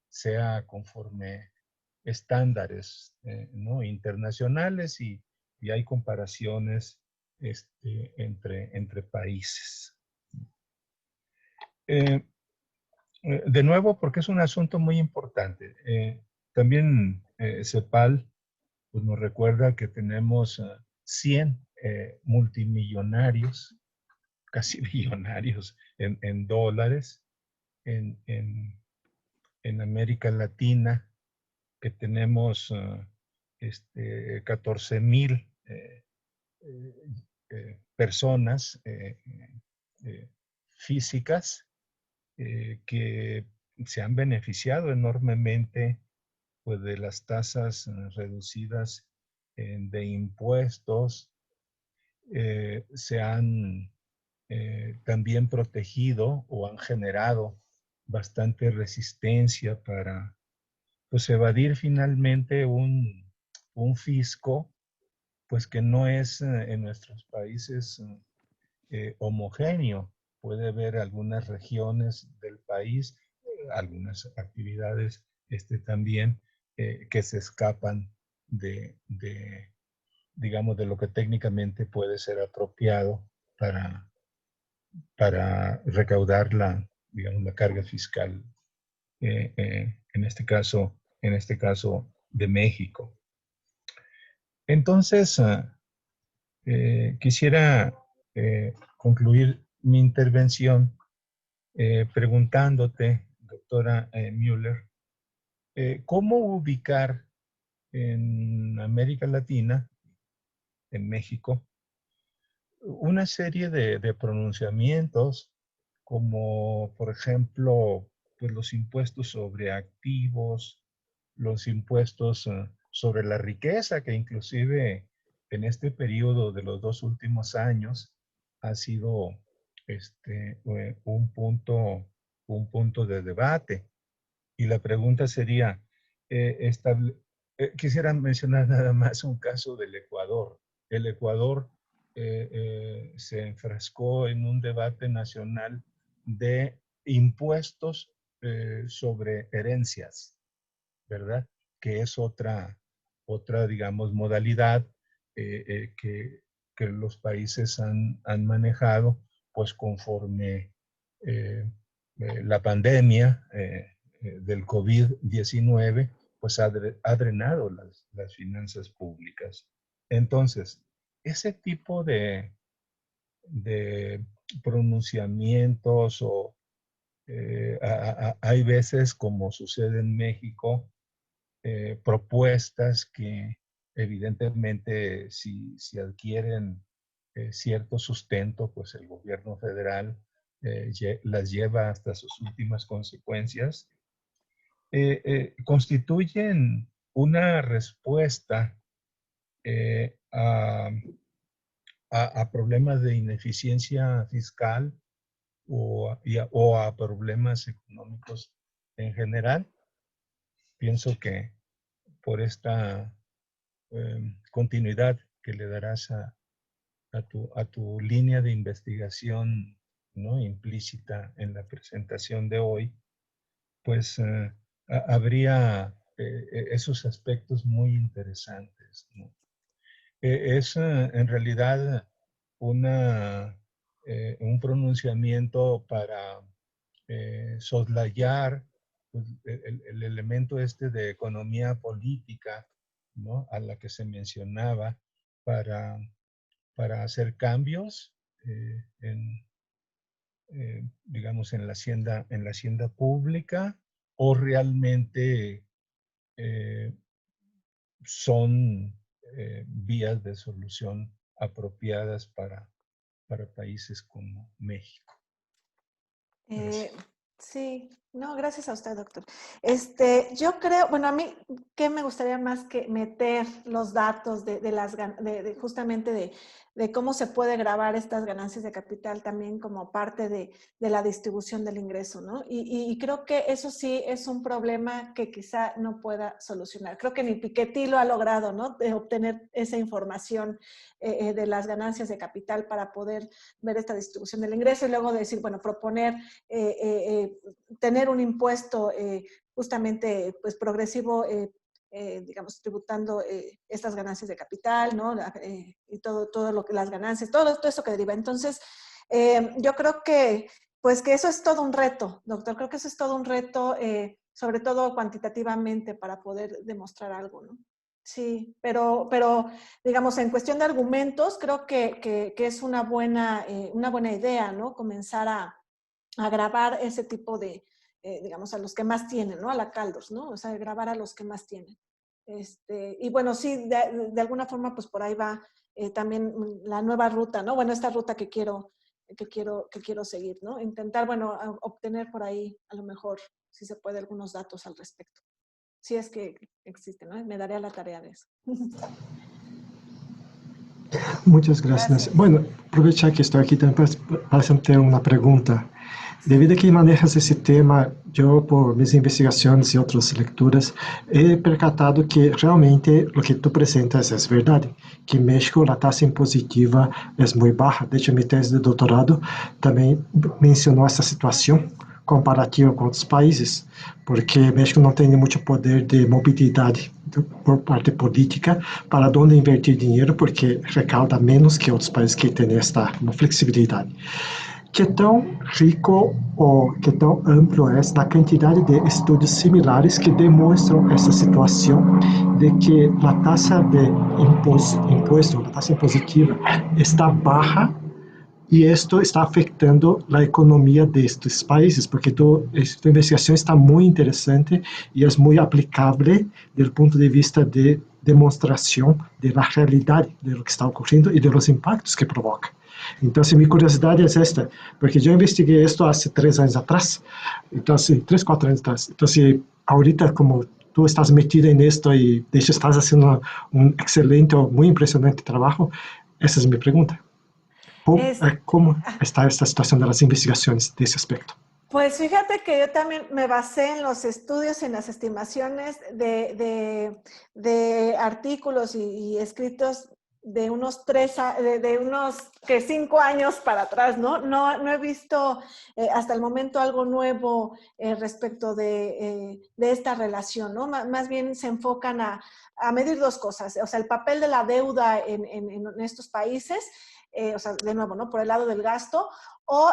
sea conforme estándares ¿no? internacionales y hay comparaciones entre países. De nuevo, porque es un asunto muy importante. También CEPAL pues, nos recuerda que tenemos 100 multimillonarios, casi billonarios en dólares en América Latina, que tenemos 14,000 personas físicas que se han beneficiado enormemente pues, de las tasas reducidas de impuestos, se han también protegido o han generado bastante resistencia para pues, evadir finalmente un fisco pues que no es en nuestros países homogéneo. Puede haber algunas regiones del país, algunas actividades también que se escapan digamos, de lo que técnicamente puede ser apropiado para recaudar digamos, la carga fiscal, en este caso de México. Entonces, quisiera concluir mi intervención preguntándote, doctora Müller, ¿cómo ubicar en América Latina, en México, una serie de pronunciamientos como, por ejemplo, pues los impuestos sobre activos, los impuestos sobre la riqueza, que inclusive en este periodo de los 2 últimos años ha sido un punto de debate? Y la pregunta sería, quisiera mencionar nada más un caso del Ecuador. El Ecuador se enfrascó en un debate nacional de impuestos sobre herencias, ¿verdad? Que es otra digamos, modalidad que los países han manejado, pues conforme la pandemia del COVID-19, pues ha drenado las finanzas públicas. Entonces, ese tipo de pronunciamientos o hay veces, como sucede en México, propuestas que evidentemente si adquieren cierto sustento, pues el gobierno federal las lleva hasta sus últimas consecuencias, constituyen una respuesta a problemas de ineficiencia fiscal o a problemas económicos en general. Pienso que por esta continuidad que le darás a tu línea de investigación, ¿no? Implícita en la presentación de hoy, pues habría esos aspectos muy interesantes, ¿no? Es en realidad un pronunciamiento para soslayar pues, el elemento de economía política, ¿no? A la que se mencionaba para hacer cambios digamos, en la hacienda pública, o realmente son vías de solución apropiadas para países como México. Sí, No, gracias a usted, doctor. Yo creo, bueno, a mí, ¿qué me gustaría más que meter los datos justamente de cómo se puede grabar estas ganancias de capital también como parte de la distribución del ingreso, ¿no? Y creo que eso sí es un problema que quizá no pueda solucionar. Creo que ni Piketty lo ha logrado, ¿no? De obtener esa información de las ganancias de capital para poder ver esta distribución del ingreso y luego decir, bueno, proponer tener un impuesto justamente pues progresivo, digamos, tributando estas ganancias de capital, ¿no? Y todo lo que las ganancias, todo eso que deriva. Entonces, yo creo que, pues que eso es todo un reto, doctor. Creo que eso es todo un reto, sobre todo cuantitativamente, para poder demostrar algo, ¿no? Sí, pero digamos, en cuestión de argumentos, creo que es una buena idea, ¿no? Comenzar a grabar ese tipo de, digamos, a los que más tienen, ¿no? A la Caldors, ¿no? O sea, grabar a los que más tienen. Y bueno, sí, de alguna forma, pues por ahí va también la nueva ruta, ¿no? Bueno, esta ruta que quiero seguir, ¿no? Intentar, bueno, obtener por ahí, a lo mejor, si se puede, algunos datos al respecto. Si es que existen, ¿no? Me daré a la tarea de eso. Muchas gracias. Bueno, aprovechar que estoy aquí también para hacer una pregunta. Debido a que manejas esse tema, eu, por minhas investigações e outras leituras, he percatado que realmente o que tu apresentas é verdade, que em México a taxa impositiva é muito baixa. De hecho, minha tese de doutorado também mencionou essa situação comparativa com outros países, porque México não tem muito poder de mobilidade por parte política para onde invertir dinheiro, porque recauda menos que outros países que têm esta flexibilidade. Que tão rico ou que tão amplo é a quantidade de estudos similares que demonstram essa situação de que a taxa de imposto, a taxa impositiva está baixa e isto está afetando a economia destes países, porque esta investigação está muito interessante e é muito aplicável do ponto de vista de demonstração da realidade do que está ocorrendo e dos impactos que provoca. Então, minha curiosidade é esta, porque eu investiguei isso há 3 anos atrás, então, 3, 4 anos atrás. Então, ahorita, como tu estás metida nisto e de hecho estás fazendo excelente, muito impressionante trabalho, essa é a minha pergunta. ¿Cómo está esta situación de las investigaciones de ese aspecto? Pues fíjate que yo también me basé en los estudios, en las estimaciones de artículos y escritos de unos 5 años para atrás, ¿no? No he visto hasta el momento algo nuevo respecto de esta relación, ¿no? Más bien se enfocan a medir 2 cosas, o sea, el papel de la deuda en estos países, o sea, de nuevo, ¿no? Por el lado del gasto, o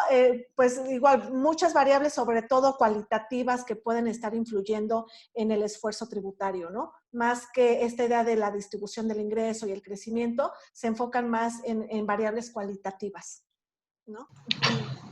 pues igual muchas variables, sobre todo cualitativas, que pueden estar influyendo en el esfuerzo tributario, ¿no? Más que esta idea de la distribución del ingreso y el crecimiento, se enfocan más en variables cualitativas, ¿no?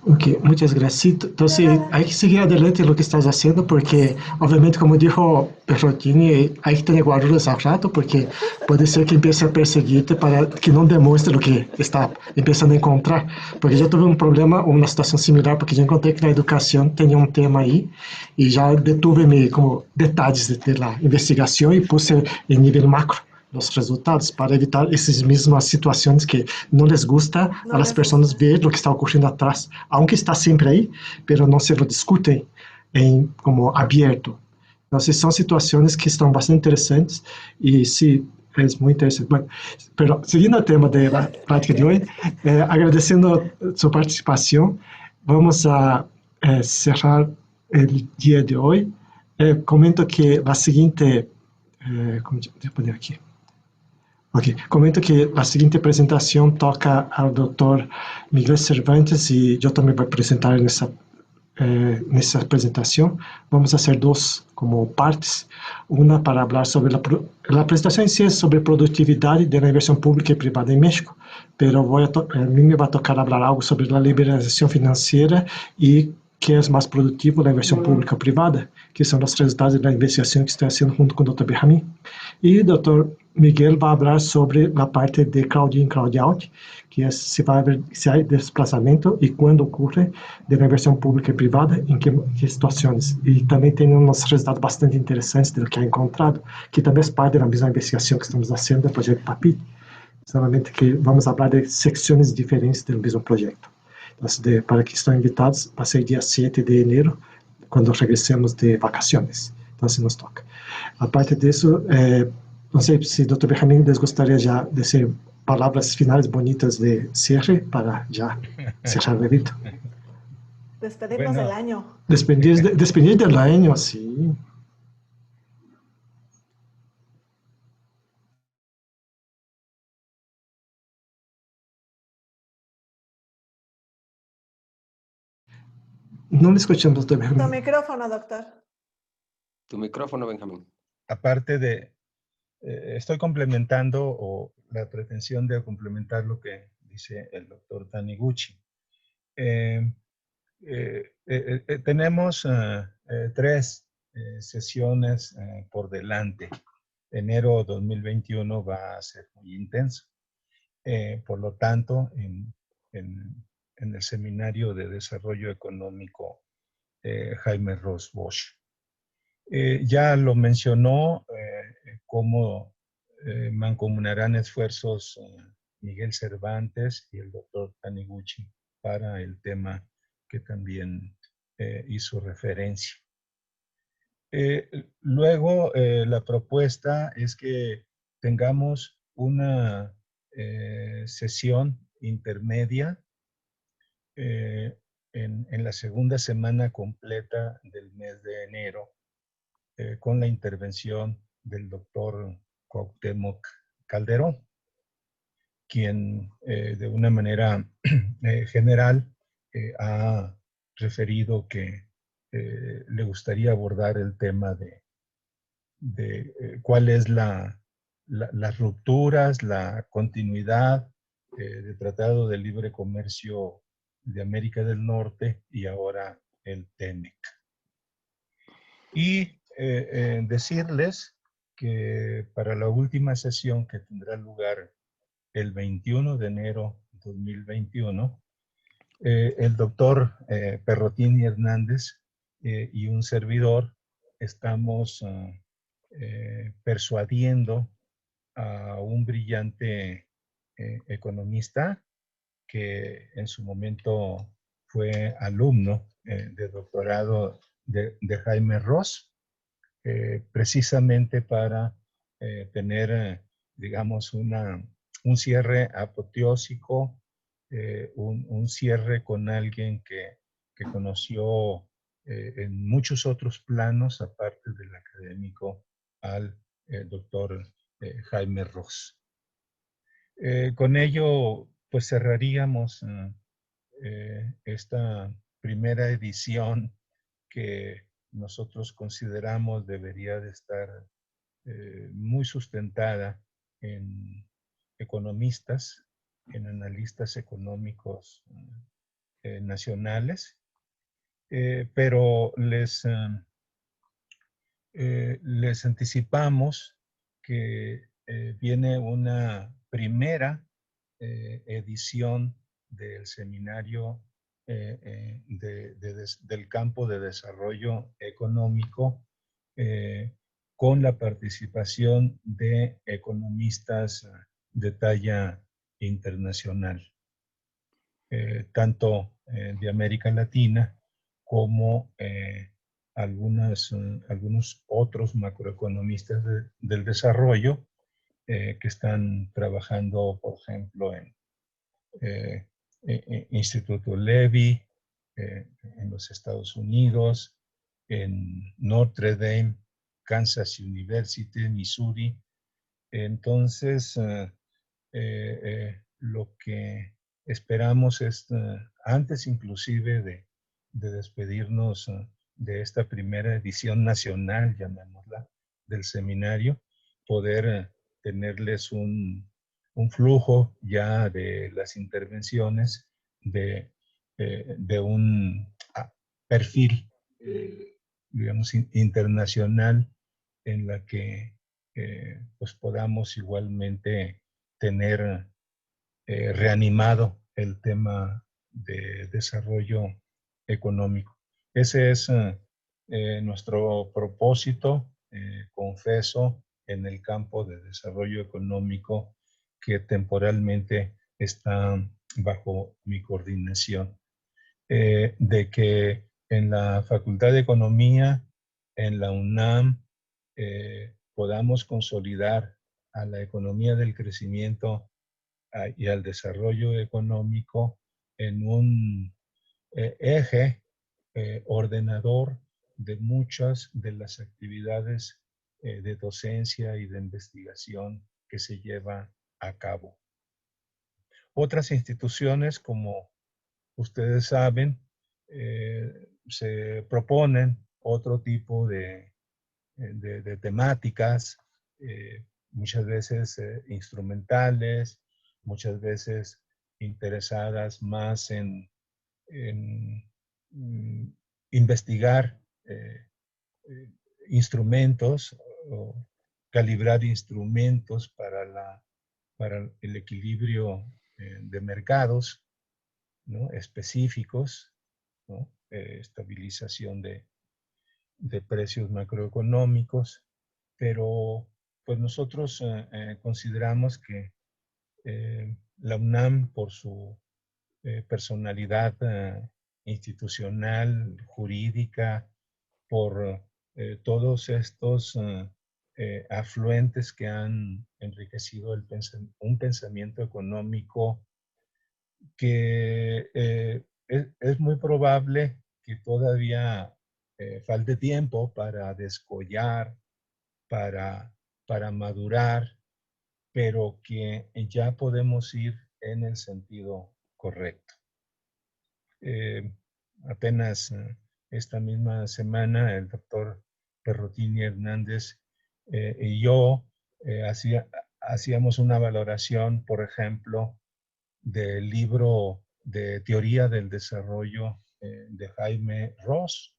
Ok, muchas gracias. Entonces, hay que seguir adelante en lo que estás haciendo, porque obviamente, como dijo Perrotini, hay que tener guardados al rato, porque puede ser que empiece a perseguirte para que no demuestre lo que está empezando a encontrar. Porque yo tuve un problema, una situación similar, porque yo encontré que la educación tenía un tema ahí, y ya detuve como detalles de la investigación y puse en nivel macro los resultados para evitar esas mismas situaciones que no les gusta a las personas ver lo que está ocurriendo atrás, aunque está siempre ahí, pero no se lo discuten como abierto. Entonces son situaciones que están bastante interesantes y sí, es muy interesante. Bueno, pero siguiendo el tema de la práctica de hoy, agradeciendo su participación, vamos a cerrar el día de hoy. Comento que la siguiente, ¿cómo voy a poner aquí? Ok, comento que a seguinte apresentação toca ao Dr. Miguel Cervantes e eu também vou apresentar nessa apresentação. Vamos fazer 2 como partes. Uma para falar sobre a apresentação em si é sobre produtividade da inversão pública e privada em México, mas a mim me vai tocar falar algo sobre a liberalização financeira e que é mais produtivo da inversão pública ou privada, que são os resultados da investigação que estou fazendo junto com o Dr. Benjamin. E o Dr. Miguel va a hablar sobre la parte de crowd in, crowd out, que es si va a ver si hay desplazamiento y cuándo ocurre de la inversión pública y privada, en qué situaciones. Y también tiene unos resultados bastante interesantes de lo que ha encontrado, que también es parte de la misma investigación que estamos haciendo del proyecto PAPI, solamente que vamos a hablar de secciones diferentes del mismo proyecto. Entonces, para que están invitados, va a ser el día 7 de enero, cuando regresemos de vacaciones. Entonces nos toca. Aparte de eso, no sé si el doctor Benjamín les gustaría ya decir palabras finales bonitas de cierre para ya cerrar el evento. Despedirnos Bueno. del año. Despedir del año, sí. No le escuchamos, doctor Tu Benjamín. micrófono, doctor. Tu micrófono, Benjamín. Aparte de, estoy complementando la pretensión de complementar lo que dice el doctor Taniguchi. Tenemos 3 sesiones por delante. Enero 2021 va a ser muy intenso. Por lo tanto, en el Seminario de Desarrollo Económico Jaime Ross Bosch. Ya lo mencionó, cómo mancomunarán esfuerzos Miguel Cervantes y el doctor Taniguchi para el tema que también hizo referencia. Luego, la propuesta es que tengamos una sesión intermedia en la segunda semana completa del mes de enero, con la intervención del doctor Cuauhtémoc Calderón, quien de una manera general ha referido que le gustaría abordar el tema de cuál es las rupturas, la continuidad del Tratado de Libre Comercio de América del Norte y ahora el TEMEC. Y decirles que para la última sesión, que tendrá lugar el 21 de enero de 2021, el doctor Perrotini Hernández y un servidor estamos persuadiendo a un brillante economista que en su momento fue alumno de doctorado de Jaime Ross, precisamente para tener, digamos, un cierre apoteósico, un cierre con alguien que conoció en muchos otros planos, aparte del académico, al doctor Jaime Ross. Con ello, pues cerraríamos esta primera edición que nosotros consideramos debería de estar muy sustentada en economistas, en analistas económicos nacionales, pero les anticipamos que viene una primera edición del seminario del campo de desarrollo económico con la participación de economistas de talla internacional, tanto de América Latina como algunos otros macroeconomistas del desarrollo que están trabajando, por ejemplo, en Instituto Levy, en los Estados Unidos, en Notre Dame, Kansas University, Missouri. Entonces, lo que esperamos es, antes inclusive de despedirnos de esta primera edición nacional, llamémosla, del seminario, poder tenerles un flujo ya de las intervenciones de un perfil, digamos, internacional, en la que pues podamos igualmente tener reanimado el tema de desarrollo económico. Ese es nuestro propósito, confeso, en el campo de desarrollo económico que temporalmente está bajo mi coordinación. De que en la Facultad de Economía, en la UNAM, podamos consolidar a la economía del crecimiento y al desarrollo económico en un eje ordenador de muchas de las actividades de docencia y de investigación que se lleva a cabo. Otras instituciones, como ustedes saben, se proponen otro tipo de temáticas, muchas veces instrumentales, muchas veces interesadas más en investigar instrumentos o calibrar instrumentos para el equilibrio de mercados, ¿no? Específicos, ¿no? Estabilización de precios macroeconómicos, pero pues nosotros consideramos que la UNAM, por su personalidad institucional, jurídica, por todos estos afluentes que han enriquecido un pensamiento económico que es muy probable que todavía falte tiempo para descollar, para madurar, pero que ya podemos ir en el sentido correcto. Apenas esta misma semana el doctor Perrotini Hernández y yo hacíamos una valoración, por ejemplo, del libro de Teoría del Desarrollo de Jaime Ross,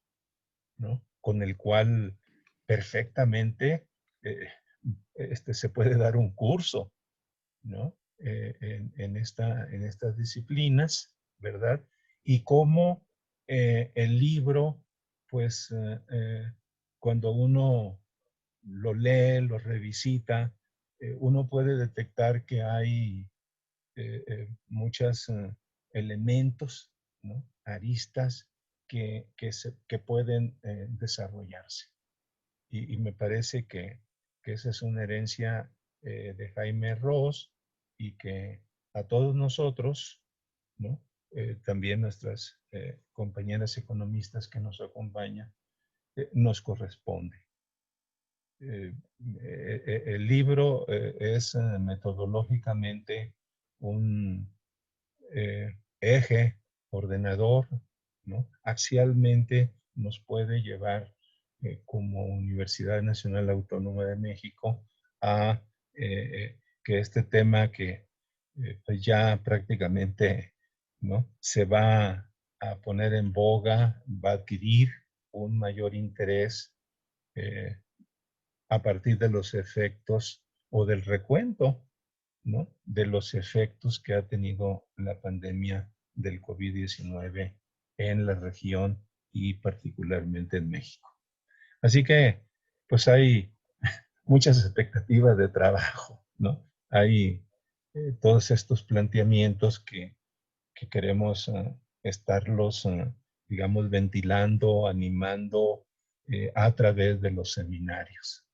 ¿no? Con el cual perfectamente se puede dar un curso, ¿no? En estas disciplinas, ¿verdad? Y cómo el libro, pues, cuando uno lo lee, lo revisita, uno puede detectar que hay muchos elementos, ¿no? Aristas que pueden desarrollarse. Y me parece que esa es una herencia de Jaime Ross y que a todos nosotros, ¿no? También nuestras compañeras economistas que nos acompañan, nos corresponde. El libro es metodológicamente un eje ordenador, ¿no? Axialmente nos puede llevar como Universidad Nacional Autónoma de México a que este tema que pues ya prácticamente, ¿no? Se va a poner en boga, va a adquirir un mayor interés a partir de los efectos o del recuento, ¿no? De los efectos que ha tenido la pandemia del COVID-19 en la región y particularmente en México. Así que, pues hay muchas expectativas de trabajo, ¿no? Hay todos estos planteamientos que queremos estarlos, digamos, ventilando, animando a través de los seminarios.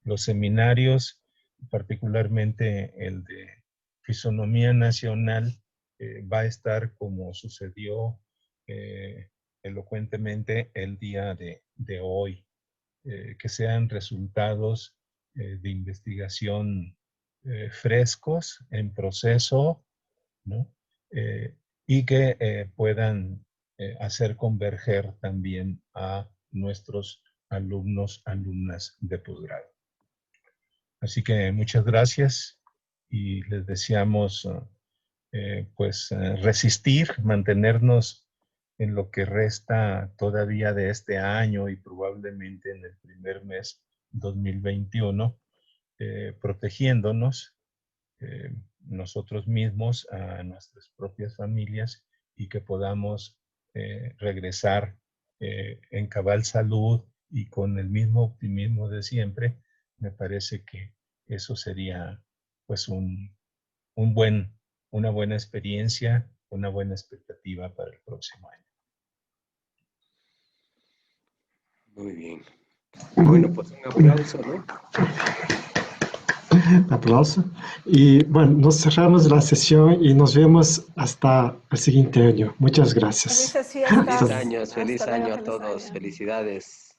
Los seminarios, particularmente el de Fisonomía Nacional, va a estar como sucedió elocuentemente el día de hoy, que sean resultados de investigación frescos, en proceso, ¿no? Y que puedan hacer converger también a nuestros alumnos, alumnas de posgrado. Así que muchas gracias y les deseamos resistir, mantenernos en lo que resta todavía de este año y probablemente en el primer mes 2021 protegiéndonos nosotros mismos, a nuestras propias familias, y que podamos regresar en cabal salud y con el mismo optimismo de siempre. Me parece que eso sería pues una buena experiencia, una buena expectativa para el próximo año. Muy bien. Bueno, pues un aplauso, ¿no? Aplauso. Y bueno, nos cerramos la sesión y nos vemos hasta el siguiente año. Muchas gracias. Felices fiestas. Feliz año Hasta luego, a feliz todos. año. Felicidades.